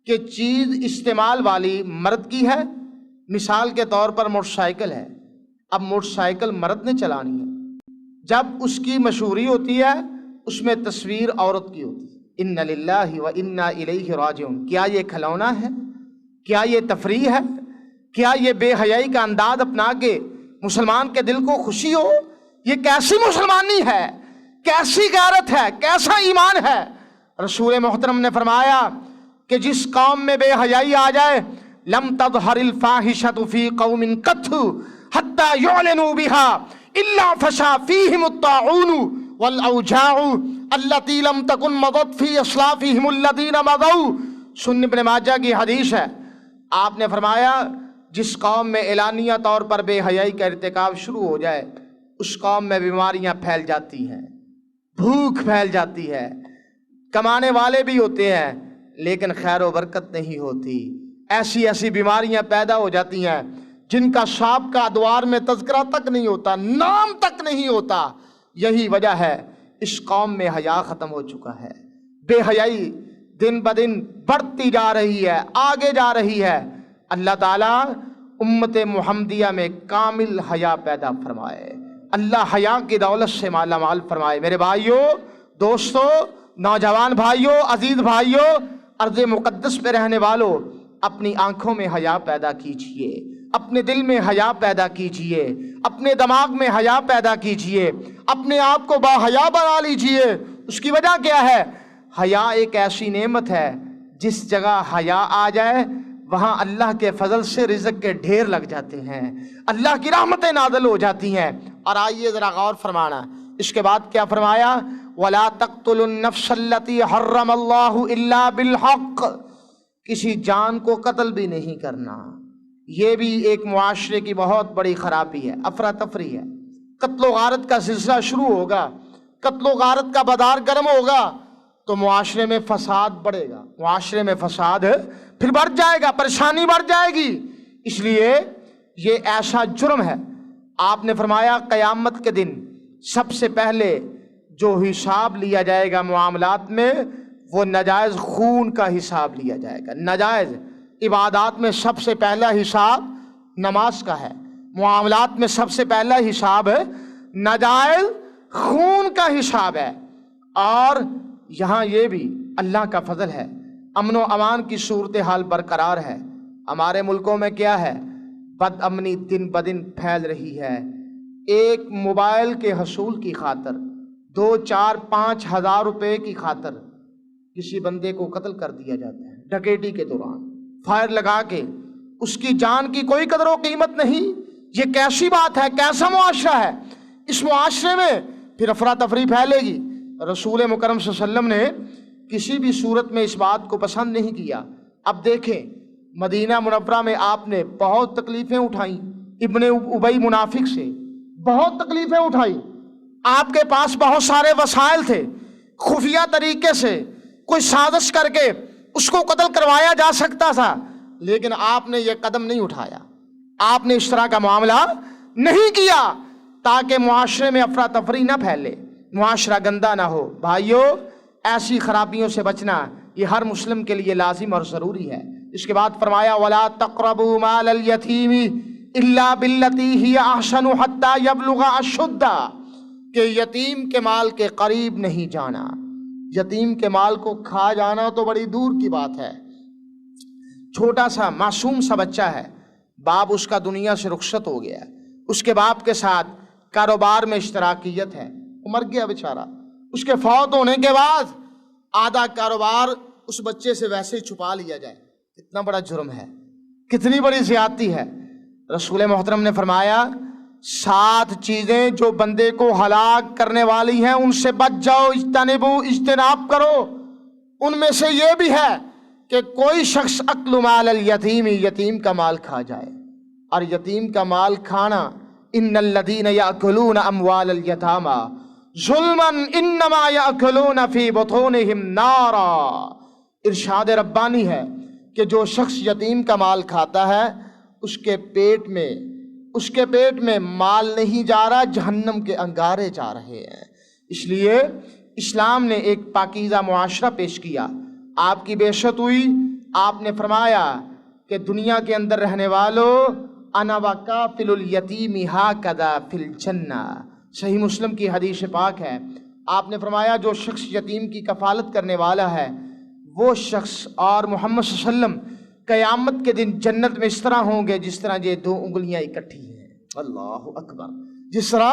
کہ چیز استعمال والی مرد کی ہے، مثال کے طور پر موٹر سائیکل ہے، اب موٹر سائیکل مرد نے چلانی ہے، جب اس کی مشہوری ہوتی ہے اس میں تصویر عورت کی ہوتی ہے۔ اِنَّ لِلَّهِ وَإِنَّا إِلَيْهِ رَاجِعُونَ، کیا یہ کھلونا ہے؟ کیا یہ تفریح ہے؟ کیا یہ بے حیائی کا انداز اپنا کے مسلمان کے دل کو خوشی ہو؟ یہ کیسی مسلمانی ہے، کیسی غیرت ہے، کیسا ایمان ہے؟ رسول محترم نے فرمایا کہ جس قوم میں بے حیائی آ جائے لم تظہر الفاحشۃ فی قوم قط حتی یعلنوا بها الا فشا فیہم الطاعون والاوجاع التي لم تكن مضت فی اسلافهم الذین مضوا۔ سنن ابن ماجہ کی حدیث ہے، آپ نے فرمایا جس قوم میں اعلانیہ طور پر بے حیائی کا ارتکاب شروع ہو جائے اس قوم میں بیماریاں پھیل جاتی ہیں، بھوک پھیل جاتی ہے، کمانے والے بھی ہوتے ہیں لیکن خیر و برکت نہیں ہوتی، ایسی ایسی بیماریاں پیدا ہو جاتی ہیں جن کا سابقہ ادوار میں تذکرہ تک نہیں ہوتا، نام تک نہیں ہوتا۔ یہی وجہ ہے اس قوم میں حیا ختم ہو چکا ہے، بے حیائی دن بدن بڑھتی جا رہی ہے، آگے جا رہی ہے۔ اللہ تعالیٰ امت محمدیہ میں کامل حیا پیدا فرمائے، اللہ حیا کی دولت سے مالا مال فرمائے۔ میرے بھائیوں، دوستوں، نوجوان بھائیوں، عزیز بھائیوں، ارض مقدس پہ رہنے والوں، اپنی آنکھوں میں حیا پیدا کیجئے، اپنے دل میں حیا پیدا کیجئے، اپنے دماغ میں حیا پیدا کیجئے، اپنے آپ کو باحیا بنا لیجئے۔ اس کی وجہ کیا ہے؟ حیا ایک ایسی نعمت ہے جس جگہ حیا آ جائے وہاں اللہ کے فضل سے رزق کے ڈھیر لگ جاتے ہیں، اللہ کی رحمتیں نازل ہو جاتی ہیں۔ اور آئیے ذرا غور فرمانا، اس کے بعد کیا فرمایا؟ وَلَا تَقْتُلُوا النَّفْسَ الَّتِي حَرَّمَ اللَّهُ إِلَّا بِالْحَقِّ، کسی جان کو قتل بھی نہیں کرنا۔ یہ بھی ایک معاشرے کی بہت بڑی خرابی ہے، افراتفری ہے۔ قتل و غارت کا سلسلہ شروع ہوگا، قتل و غارت کا بازار گرم ہوگا تو معاشرے میں فساد بڑھے گا، معاشرے میں فساد پھر بڑھ جائے گا، پریشانی بڑھ جائے گی۔ اس لیے یہ ایسا جرم ہے، آپ نے فرمایا قیامت کے دن سب سے پہلے جو حساب لیا جائے گا معاملات میں وہ ناجائز خون کا حساب لیا جائے گا۔ ناجائز عبادات میں سب سے پہلا حساب نماز کا ہے، معاملات میں سب سے پہلا حساب ناجائز خون کا حساب ہے، اور یہاں یہ بھی اللہ کا فضل ہے، امن و امان کی صورتحال برقرار ہے۔ ہمارے ملکوں میں کیا ہے؟ بد امنی دن بدن پھیل رہی ہے۔ ایک موبائل کے حصول کی خاطر 2 4 5 ہزار روپے کی خاطر کسی بندے کو قتل کر دیا جاتا ہے، ڈکیٹی کے دوران فائر لگا کے، اس کی جان کی کوئی قدر و قیمت نہیں۔ یہ کیسی بات ہے؟ کیسا معاشرہ ہے؟ اس معاشرے میں پھر افراتفری پھیلے گی۔ رسول مکرم صلی اللہ علیہ وسلم نے کسی بھی صورت میں اس بات کو پسند نہیں کیا۔ اب دیکھیں، مدینہ منورہ میں آپ نے بہت تکلیفیں اٹھائیں، ابن ابی منافق سے بہت تکلیفیں اٹھائی، آپ کے پاس بہت سارے وسائل تھے، خفیہ طریقے سے کوئی سازش کر کے اس کو قتل کروایا جا سکتا تھا، لیکن آپ نے یہ قدم نہیں اٹھایا، آپ نے اس طرح کا معاملہ نہیں کیا تاکہ معاشرے میں افراتفری نہ پھیلے، معاشرہ گندہ نہ ہو۔ بھائیو، ایسی خرابیوں سے بچنا یہ ہر مسلم کے لیے لازم اور ضروری ہے۔ اس کے بعد فرمایا وَلَا تَقْرَبُوا مَالَ الْيَتِيمِ إِلَّا بِالَّتِي هِيَ أَحْسَنُ حَتَّى يَبْلُغَ أَشُدَّهُ، کہ یتیم کے مال کے قریب نہیں جانا۔ یتیم کے مال کو کھا جانا تو بڑی دور کی بات ہے۔ چھوٹا سا معصوم سا بچہ ہے، باپ اس کا دنیا سے رخصت ہو گیا ہے، اس کے باپ کے ساتھ کاروبار میں اشتراکیت ہے، وہ مر گیا بیچارہ، اس کے فوت ہونے کے بعد آدھا کاروبار اس بچے سے ویسے ہی چھپا لیا جائے، کتنا بڑا جرم ہے، کتنی بڑی زیادتی ہے۔ رسول محترم نے فرمایا 7 چیزیں جو بندے کو ہلاک کرنے والی ہیں ان سے بچ جاؤ، اجتناب کرو۔ ان میں سے یہ بھی ہے کہ کوئی شخص اکل مال الیتیم، یتیم کا مال کھا جائے، اور یتیم کا مال کھانا، ان الذین یاکلون اموال الیتامی ظلما انما یاکلون فی بطونہم نارا۔ ارشاد ربانی ہے کہ جو شخص یتیم کا مال کھاتا ہے اس کے پیٹ میں مال نہیں جا رہا، جہنم کے انگارے جا رہے ہیں۔ اس لیے اسلام نے ایک پاکیزہ معاشرہ پیش کیا۔ آپ کی بعثت ہوئی، آپ نے فرمایا کہ دنیا کے اندر رہنے والوں انا وکافل الیتیم ہاکذا فی الجنہ، صحیح مسلم کی حدیث پاک ہے۔ آپ نے فرمایا جو شخص یتیم کی کفالت کرنے والا ہے وہ شخص اور محمد صلی اللہ علیہ وسلم قیامت کے دن جنت میں اس طرح ہوں گے جس طرح یہ 2 انگلیاں اکٹھی ہیں۔ اللہ اکبر، جس طرح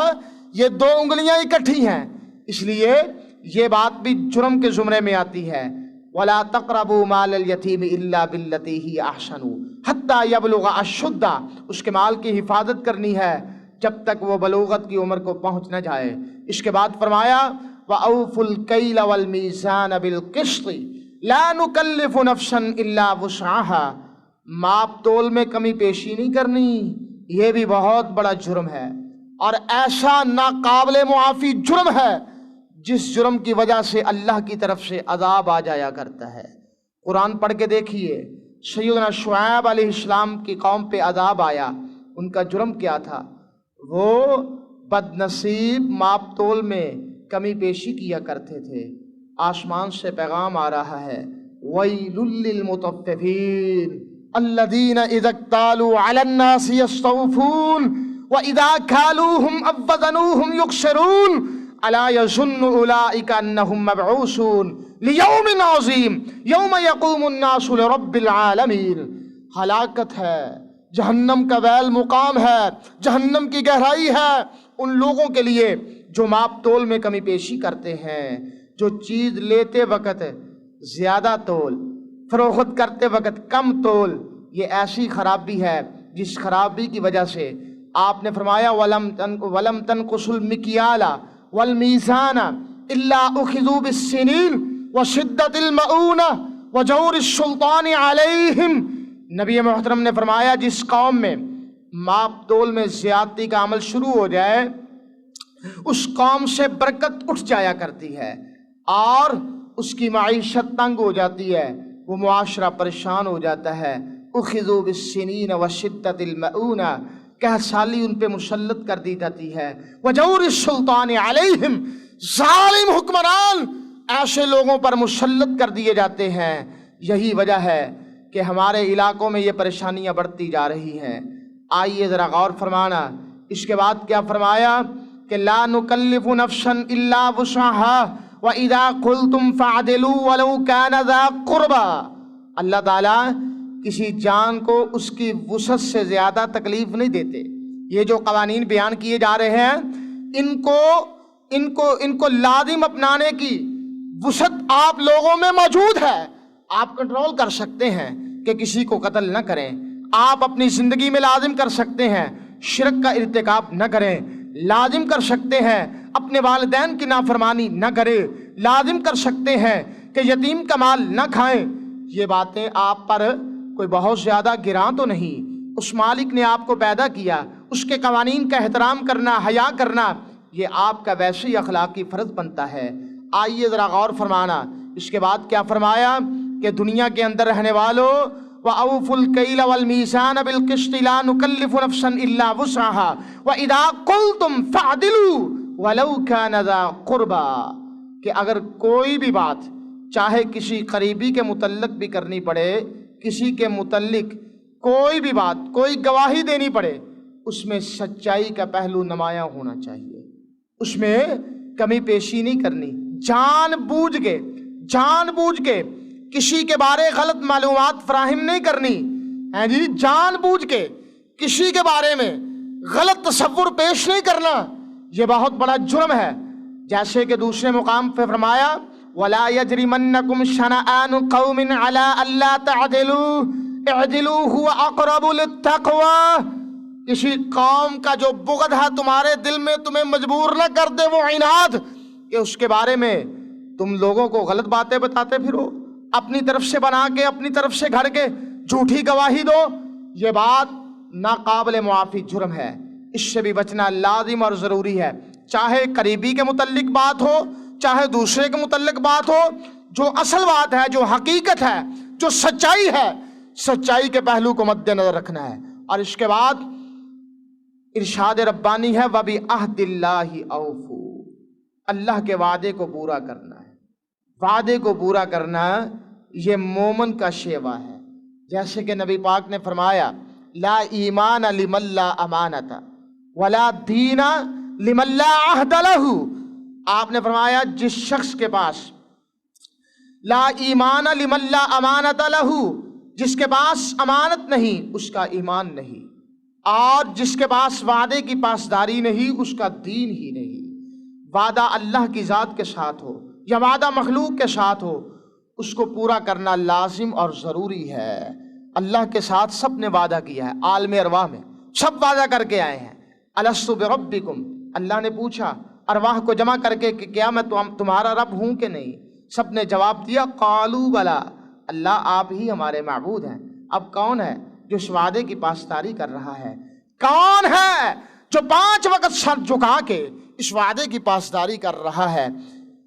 یہ 2 انگلیاں اکٹھی ہیں۔ اس لیے یہ بات بھی جرم کے زمرے میں آتی ہے، وَلَا تَقْرَبُوا مَالَ الْيَتِيمِ إِلَّا بِالَّتِي هِيَ أَحْسَنُ حَتَّى يَبْلُغَ أَشُدَّهُ، اس کے مال کی حفاظت کرنی ہے جب تک وہ بلوغت کی عمر کو پہنچ نہ جائے۔ اس کے بعد فرمایا وَأَوْفُوا الْكَيْلَ وَالْمِيزَانَ بِالْقِسْطِ لَا نُكَلِّفُ نَفْسًا إِلَّا وُسْعَهَا، ماپ تول میں کمی پیشی نہیں کرنی، یہ بھی بہت بڑا جرم ہے، اور ایسا ناقابل معافی جرم ہے جس جرم کی وجہ سے اللہ کی طرف سے عذاب آ جایا کرتا ہے۔ قرآن پڑھ کے دیکھیے، سیدنا شعیب علیہ السلام کی قوم پہ عذاب آیا، ان کا جرم کیا تھا؟ وہ بد نصیب ماپ تول میں کمی پیشی کیا کرتے تھے۔ آسمان سے پیغام آ رہا ہے وَيْلٌ لِّلْمُطَفِّفِينَ الَّذِينَ إِذَا اكْتَالُوا عَلَى النَّاسِ يَسْتَوْفُونَ وَإِذَا كَالُوهُمْ أَوْ وَّزَنُوهُمْ يُخْسِرُونَ أَلَا يَظُنُّ أُولَٰئِكَ أَنَّهُمْ مَبْعُوثُونَ لِيَوْمٍ عَظِيمٍ يَوْمَ يَقُومُ النَّاسُ لِرَبِّ الْعَالَمِينَ۔ ہلاکت ہے، جہنم کا ویل مقام ہے، جہنم کی گہرائی ہے ان لوگوں کے لیے جو ماپ تول میں کمی پیشی کرتے ہیں، جو چیز لیتے وقت زیادہ تول، فروخت کرتے وقت کم تول۔ یہ ایسی خرابی ہے جس خرابی کی وجہ سے آپ نے فرمایا وَلَمْ تَنْقُصُوا الْمِكْيَالَ وَالْمِيزَانَ إِلَّا أُخِذُوا بِالسِّنِينِ وَشِدَّةِ الْمَؤُونَةِ وَجَوْرِ السُّلْطَانِ عَلَيْهِمْ۔ نبی محترم نے فرمایا جس قوم میں ماپ تول میں زیادتی کا عمل شروع ہو جائے اس قوم سے برکت اٹھ جایا کرتی ہے اور اس کی معیشت تنگ ہو جاتی ہے، وہ معاشرہ پریشان ہو جاتا ہے۔ اخذوا بالسنین وشدۃ المؤونہ، قحط سالی ان پہ مسلط کر دی جاتی ہے۔ وجور السلطان علیہم، ظالم حکمران ایسے لوگوں پر مسلط کر دیے جاتے ہیں۔ یہی وجہ ہے کہ ہمارے علاقوں میں یہ پریشانیاں بڑھتی جا رہی ہیں۔ آئیے ذرا غور فرمانا۔ اس کے بعد کیا فرمایا کہ لا نکلف نفسا الا وسعها واذا قلتم فاعدلوا ولو كان ذا قربى، اللہ تعالیٰ کسی جان کو اس کی وسعت سے زیادہ تکلیف نہیں دیتے۔ یہ جو قوانین بیان کیے جا رہے ہیں ان کو لازم اپنانے کی وسعت آپ لوگوں میں موجود ہے۔ آپ کنٹرول کر سکتے ہیں کہ کسی کو قتل نہ کریں، آپ اپنی زندگی میں لازم کر سکتے ہیں شرک کا ارتکاب نہ کریں، لازم کر سکتے ہیں اپنے والدین کی نافرمانی نہ کریں، لازم کر سکتے ہیں کہ یتیم کا مال نہ کھائیں۔ یہ باتیں آپ پر کوئی بہت زیادہ گراں تو نہیں۔ اس مالک نے آپ کو پیدا کیا، اس کے قوانین کا احترام کرنا، حیا کرنا، یہ آپ کا ویسے ہی اخلاقی فرض بنتا ہے۔ آئیے ذرا غور فرمانا، اس کے بعد کیا فرمایا کہ دنیا کے اندر رہنے والوں وَأَوْفُوا الْكَيْلَ وَالْمِيزَانَ بِالْقِسْطِ لَا نُكَلِّفُ نَفْسًا إِلَّا وُسْعَهَا وَإِذَا قُلْتُمْ فَاعْدِلُوا وَلَوْ كَانَ ذَا قُرْبَى، کہ اگر کوئی بھی بات چاہے کسی قریبی کے متعلق بھی کرنی پڑے، کسی کے متعلق کوئی بھی بات، کوئی گواہی دینی پڑے، اس میں سچائی کا پہلو نمایاں ہونا چاہیے، اس میں کمی پیشی نہیں کرنی، جان بوجھ کے کسی کے بارے غلط معلومات فراہم نہیں کرنی ہے جی، جان بوجھ کے کسی کے بارے میں غلط تصور پیش نہیں کرنا، یہ بہت بڑا جرم ہے۔ جیسے کہ دوسرے مقام پہ فرمایا وَلَا يَجْرِمَنَّكُمْ شَنَآنُ قَوْمٍ عَلَىٰ أَلَّا تَعْدِلُوا اعْدِلُوا هُوَ أَقْرَبُ لِلتَّقْوَىٰ، کسی قوم کا جو بغض ہے تمہارے دل میں تمہیں مجبور نہ کر دے، وہ عناد کہ اس کے بارے میں تم لوگوں کو غلط باتیں بتاتے پھرو، اپنی طرف سے بنا کے، اپنی طرف سے گھڑ کے جھوٹی گواہی دو، یہ بات ناقابل معافی جرم ہے، اس سے بھی بچنا لازم اور ضروری ہے۔ چاہے قریبی کے متعلق بات ہو، چاہے دوسرے کے متعلق بات ہو، جو اصل بات ہے، جو حقیقت ہے، جو سچائی ہے، سچائی کے پہلو کو مد نظر رکھنا ہے۔ اور اس کے بعد ارشاد ربانی ہے وَبِعَهْدِ اللَّهِ أَوْفُوا، اللہ کے وعدے کو پورا کرنا ہے۔ وعدے کو پورا کرنا یہ مومن کا شیوا ہے، جیسے کہ نبی پاک نے فرمایا لا ایمان لمن لا امانت ولا دین لمن لا عہد لہ، آپ نے فرمایا جس شخص کے پاس لا ایمان لمن لا امانت لہ، جس کے پاس امانت نہیں اس کا ایمان نہیں، اور جس کے پاس وعدے کی پاسداری نہیں اس کا دین ہی نہیں۔ وعدہ اللہ کی ذات کے ساتھ ہو یا وعدہ مخلوق کے ساتھ ہو، اس کو پورا کرنا لازم اور ضروری ہے۔ اللہ کے ساتھ سب نے وعدہ کیا ہے، عالم ارواح میں سب وعدہ کر کے آئے ہیں۔ الستُ بربکم، اللہ نے پوچھا ارواح کو جمع کر کے کہ کیا میں تمہارا رب ہوں کہ نہیں؟ سب نے جواب دیا قالوا بلا، اللہ آپ ہی ہمارے معبود ہیں۔ اب کون ہے جو اس وعدے کی پاسداری کر رہا ہے؟ کون ہے جو 5 وقت سر جھکا کے اس وعدے کی پاسداری کر رہا ہے؟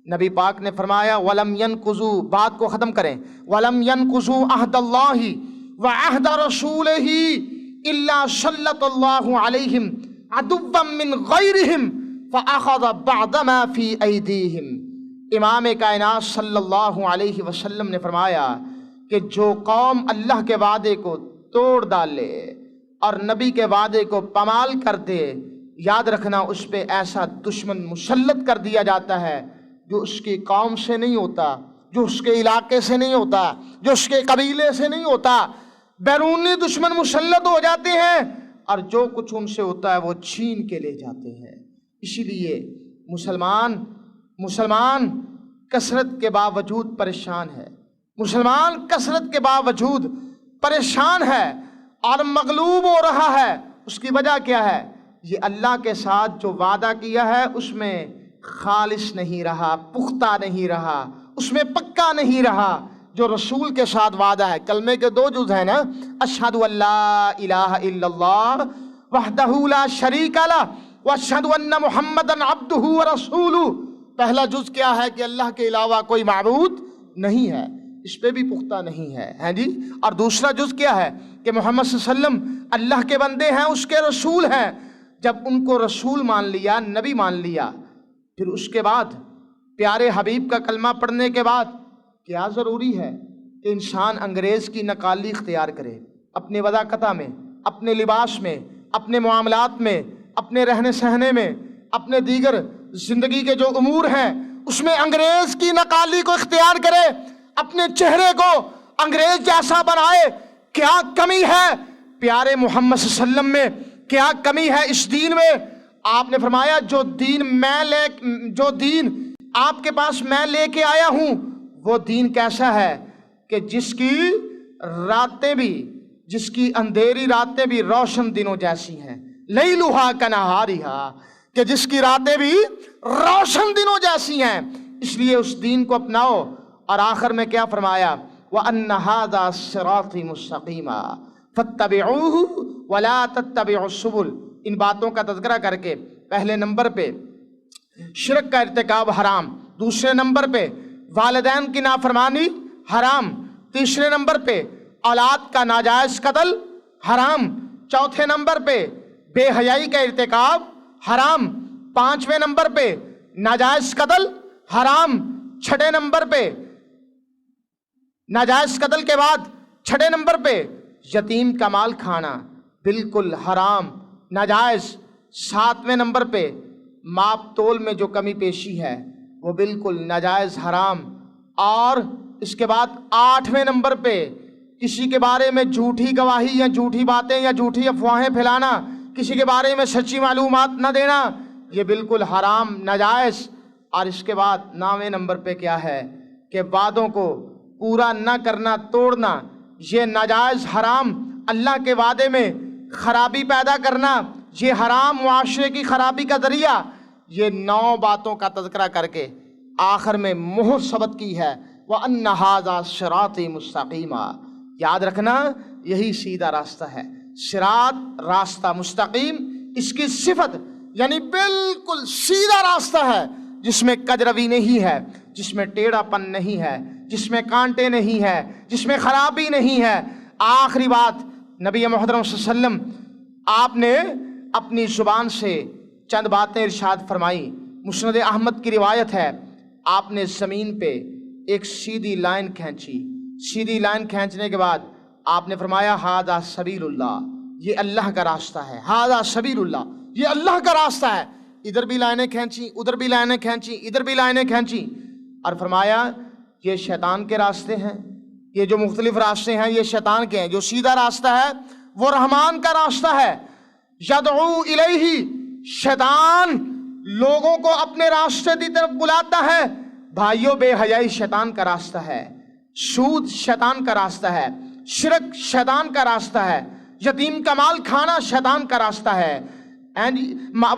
نبی پاک نے فرمایا وَلَمْ يَنْقُضُوا، بات کو ختم کریں، وَلَمْ يَنْقُضُوا عَهْدَ اللَّهِ وَعَهْدَ رَسُولِهِ إِلَّا سَلَّطَ اللَّهُ عَلَيْهِمْ عَدُوًّا مِّنْ غَيْرِهِمْ فَأَخَذَ بَعْضَ مَا فِي أَيْدِيهِمْ۔ امام کائنات صلی اللہ علیہ وسلم نے فرمایا کہ جو قوم اللہ کے وعدے کو توڑ ڈالے اور نبی کے وعدے کو پامال کر دے، یاد رکھنا اس پہ ایسا دشمن مسلط کر دیا جاتا ہے جو اس کی قوم سے نہیں ہوتا، جو اس کے علاقے سے نہیں ہوتا، جو اس کے قبیلے سے نہیں ہوتا، بیرونی دشمن مسلط ہو جاتے ہیں اور جو کچھ ان سے ہوتا ہے وہ چھین کے لے جاتے ہیں۔ اسی لیے مسلمان کثرت کے باوجود پریشان ہے، مسلمان کثرت کے باوجود پریشان ہے اور مغلوب ہو رہا ہے۔ اس کی وجہ کیا ہے؟ یہ اللہ کے ساتھ جو وعدہ کیا ہے اس میں خالص نہیں رہا، پختہ نہیں رہا، اس میں پکا نہیں رہا۔ جو رسول کے ساتھ وعدہ ہے، کلمے کے 2 جز ہیں نا، اشہد ان لا الہ الا اللہ وحدہ لا شریک لہ واشہد ان محمدًا عبدہ ورسولہ۔ پہلا جز کیا ہے کہ اللہ کے علاوہ کوئی معبود نہیں ہے، اس پہ بھی پختہ نہیں ہے جی۔ اور دوسرا جز کیا ہے کہ محمد صلی اللہ علیہ وسلم اللہ کے بندے ہیں، اس کے رسول ہیں۔ جب ان کو رسول مان لیا، نبی مان لیا، پھر اس کے بعد پیارے حبیب کا کلمہ پڑھنے کے بعد کیا ضروری ہے کہ انسان انگریز کی نقالی اختیار کرے اپنے وضع قطع میں، اپنے لباس میں، اپنے معاملات میں، اپنے رہنے سہنے میں، اپنے دیگر زندگی کے جو امور ہیں اس میں انگریز کی نقالی کو اختیار کرے، اپنے چہرے کو انگریز جیسا بنائے؟ کیا کمی ہے پیارے محمد صلی اللہ علیہ وسلم میں؟ کیا کمی ہے اس دین میں؟ آپ نے فرمایا جو دین آپ کے پاس میں لے کے آیا ہوں وہ دین کیسا ہے کہ جس کی اندھیری راتیں بھی روشن دنوں جیسی ہیں، لیلھا کنہارھا، کہ جس کی راتیں بھی روشن دنوں جیسی ہیں، اس لیے اس دین کو اپناؤ۔ اور آخر میں کیا فرمایا؟ وَأَنَّ هَذَا صِرَاطِي مُسْتَقِيمًا فَاتَّبِعُوهُ وَلَا تَتَّبِعُوا السُّبُلَ۔ ان باتوں کا تذکرہ کر کے پہلے نمبر پہ شرک کا ارتکاب حرام، دوسرے نمبر پہ والدین کی نافرمانی حرام، تیسرے نمبر پہ اولاد کا ناجائز قتل حرام، چوتھے نمبر پہ بے حیائی کا ارتکاب حرام، پانچویں نمبر پہ ناجائز قتل حرام، چھٹے نمبر پہ ناجائز قتل کے بعد چھٹے نمبر پہ یتیم کا مال کھانا بالکل حرام ناجائز، ساتویں نمبر پہ ماپ تول میں جو کمی پیشی ہے وہ بالکل ناجائز حرام، اور اس کے بعد آٹھویں نمبر پہ کسی کے بارے میں جھوٹی گواہی یا جھوٹی باتیں یا جھوٹی افواہیں پھیلانا، کسی کے بارے میں سچی معلومات نہ دینا، یہ بالکل حرام ناجائز۔ اور اس کے بعد 9ویں نمبر پہ کیا ہے کہ وعدوں کو پورا نہ کرنا، توڑنا، یہ ناجائز حرام، اللہ کے وعدے میں خرابی پیدا کرنا یہ حرام، معاشرے کی خرابی کا ذریعہ۔ یہ 9 باتوں کا تذکرہ کر کے آخر میں مہر ثبت کی ہے وَأَنَّ هَذَا صِرَاطِي مُسْتَقِيمًا۔ یاد رکھنا یہی سیدھا راستہ ہے، صراط راستہ مستقیم، اس کی صفت یعنی بالکل سیدھا راستہ ہے جس میں کجروی نہیں ہے، جس میں ٹیڑھا پن نہیں ہے، جس میں کانٹے نہیں ہے، جس میں خرابی نہیں ہے۔ آخری بات، نبی محترم صلی اللہ علیہ وسلم آپ نے اپنی زبان سے چند باتیں ارشاد فرمائی۔ مسند احمد کی روایت ہے، آپ نے زمین پہ ایک سیدھی لائن کھینچی، سیدھی لائن کھینچنے کے بعد آپ نے فرمایا ھذا سبیل اللہ، یہ اللہ کا راستہ ہے، ھذا سبیل اللہ، یہ اللہ کا راستہ ہے۔ ادھر بھی لائنیں کھینچی، ادھر بھی لائنیں کھینچی، ادھر بھی لائنیں کھینچی، اور فرمایا یہ شیطان کے راستے ہیں، یہ جو مختلف راستے ہیں یہ شیطان کے ہیں، جو سیدھا راستہ ہے وہ رحمان کا راستہ ہے۔ یدعو الیہ، شیطان لوگوں کو اپنے راستے کی طرف بلاتا ہے۔ بھائیوں، بے حیائی شیطان کا راستہ ہے، سود شیطان کا راستہ ہے، شرک شیطان کا راستہ ہے، یتیم کا مال کھانا شیطان کا راستہ ہے،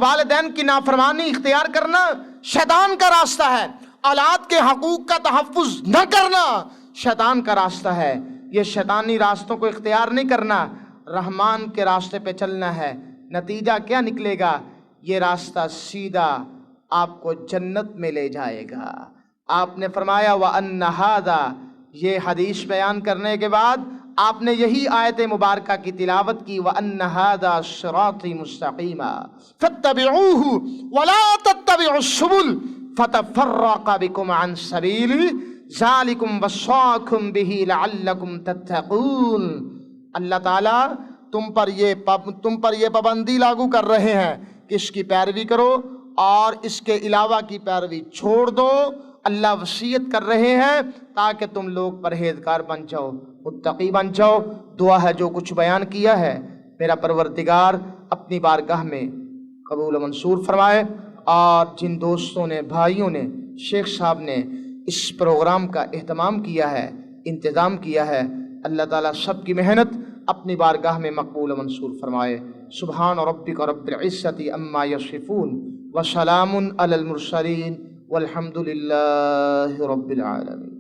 والدین کی نافرمانی اختیار کرنا شیطان کا راستہ ہے، اولاد کے حقوق کا تحفظ نہ کرنا شیطان کا راستہ ہے۔ یہ شیطانی راستوں کو اختیار نہیں کرنا، رحمان کے راستے پہ چلنا ہے۔ نتیجہ کیا نکلے گا؟ یہ راستہ سیدھا آپ کو جنت میں لے جائے گا۔ آپ نے فرمایا وَأَنَّ هَذَا، یہ حدیث بیان کرنے کے بعد آپ نے یہی آیت مبارکہ کی تلاوت کی، وَأَنَّ هَذَا صِرَاطِي مُسْتَقِيمًا فَاتَّبِعُوهُ وَلَا تَتَّبِعُوا السُّبُلَ فَتَفَرَّقَ بِكُمْ عَنْ سَبِيلِهِ ذَلِكُمْ وَصَّاكُمْ بِهِ لَعَلَّكُمْ تَتَّقُونَ۔ اللہ تعالیٰ تم پر یہ پابندی لاگو کر رہے ہیں کہ اس کی پیروی کرو اور اس کے علاوہ کی پیروی چھوڑ دو۔ اللہ وصیت کر رہے ہیں تاکہ تم لوگ پرہیزگار بن جاؤ، متقی بن جاؤ۔ دعا ہے جو کچھ بیان کیا ہے میرا پروردگار اپنی بارگاہ میں قبول و منظور فرمائے، اور جن دوستوں نے، بھائیوں نے، شیخ صاحب نے اس پروگرام کا اہتمام کیا ہے، انتظام کیا ہے، اللہ تعالیٰ سب کی محنت اپنی بارگاہ میں مقبول و منظور فرمائے۔ سبحان ربک رب العزت عما یصفون وسلام علی المرسلین والحمد للہ رب العالمین۔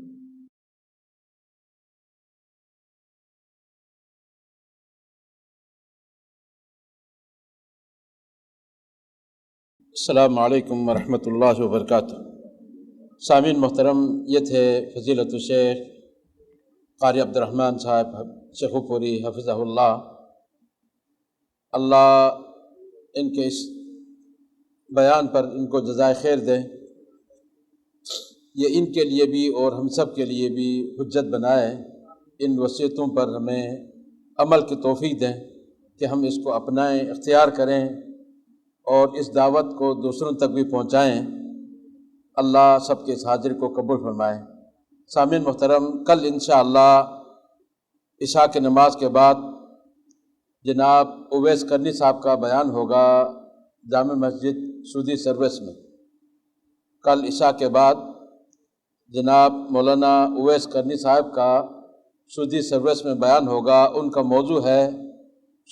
السلام علیکم ورحمۃ اللہ وبرکاتہ۔ سامعین محترم، یہ تھے فضیلت الشیخ قاری عبد الرحمن صاحب شیخو پوری حفظہ اللہ۔ اللہ ان کے اس بیان پر ان کو جزائے خیر دے، یہ ان کے لیے بھی اور ہم سب کے لیے بھی حجت بنائے، ان وصیتوں پر ہمیں عمل کی توفیق دیں کہ ہم اس کو اپنائیں، اختیار کریں اور اس دعوت کو دوسروں تک بھی پہنچائیں۔ اللہ سب کے اس حاضر کو قبول فرمائے۔ سامعین محترم، کل انشاءاللہ عشاء کی نماز کے بعد جناب اویس کرنی صاحب کا بیان ہوگا جامع مسجد سودی سروس میں۔ کل عشاء کے بعد جناب مولانا اویس کرنی صاحب کا سودی سروس میں بیان ہوگا۔ ان کا موضوع ہے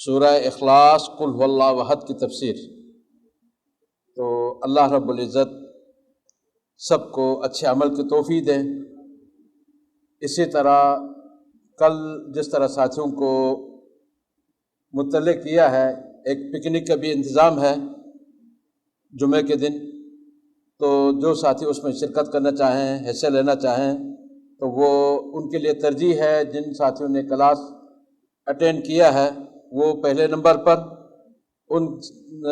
سورہ اخلاص قل هو اللہ احد کی تفسیر۔ تو اللہ رب العزت سب کو اچھے عمل کی توفیق دیں۔ اسی طرح کل جس طرح ساتھیوں کو مطلع کیا ہے، ایک پکنک کا بھی انتظام ہے جمعے کے دن، تو جو ساتھی اس میں شرکت کرنا چاہیں، حصہ لینا چاہیں تو وہ ان کے لیے ترجیح ہے۔ جن ساتھیوں نے کلاس اٹینڈ کیا ہے وہ پہلے نمبر پر، ان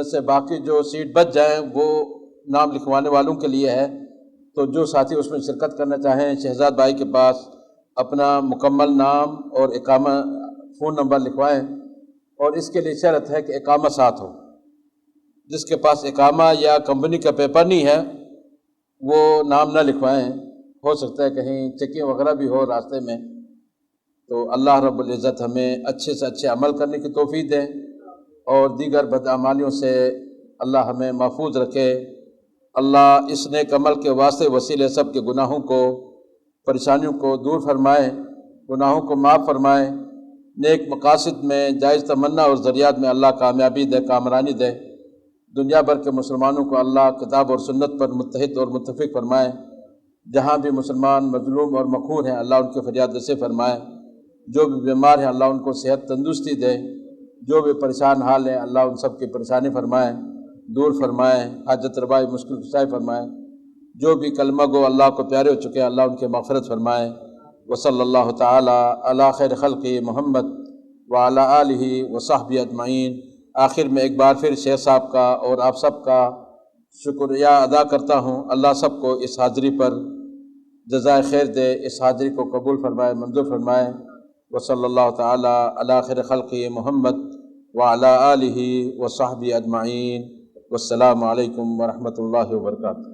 سے باقی جو سیٹ بچ جائیں وہ نام لکھوانے والوں کے لیے ہے۔ تو جو ساتھی اس میں شرکت کرنا چاہیں شہزاد بھائی کے پاس اپنا مکمل نام اور اقامہ فون نمبر لکھوائیں، اور اس کے لیے شرط ہے کہ اقامہ ساتھ ہو۔ جس کے پاس اقامہ یا کمپنی کا پیپر نہیں ہے وہ نام نہ لکھوائیں، ہو سکتا ہے کہیں چیکنگ وغیرہ بھی ہو راستے میں۔ تو اللہ رب العزت ہمیں اچھے سے اچھے عمل کرنے کی توفیق دے اور دیگر بدعمالیوں سے اللہ ہمیں محفوظ رکھے۔ اللہ اس نیک عمل کے واسطے وسیلے سب کے گناہوں کو، پریشانیوں کو دور فرمائے، گناہوں کو معاف فرمائے، نیک مقاصد میں جائز تمنا اور ذریعات میں اللہ کامیابی دے، کامرانی دے۔ دنیا بھر کے مسلمانوں کو اللہ کتاب اور سنت پر متحد اور متفق فرمائے۔ جہاں بھی مسلمان مظلوم اور مقہور ہیں اللہ ان کی فریاد رسی فرمائے۔ جو بھی بیمار ہیں اللہ ان کو صحت تندرستی دے۔ جو بھی پریشان حال ہیں اللہ ان سب کی پریشانی فرمائے، دور فرمائے، حاجت روائی مشکل کشائی فرمائے۔ جو بھی کلمہ گو اللہ کو پیارے ہو چکے ہیں اللہ ان کے مغفرت فرمائے۔ وصلی اللہ تعالی علی خیر خلقہ محمد وعلی آلہ وصحبہ اجمعین۔ آخر میں ایک بار پھر شیخ صاحب کا اور آپ سب کا شکریہ ادا کرتا ہوں۔ اللہ سب کو اس حاضری پر جزائے خیر دے، اس حاضری کو قبول فرمائے، منظور فرمائے۔ وصلی اللہ تعالی علی خیر خلقہ محمد وعلی آلہ وصحبہ اجمعین۔ والسلام علیکم ورحمۃ اللہ وبرکاتہ۔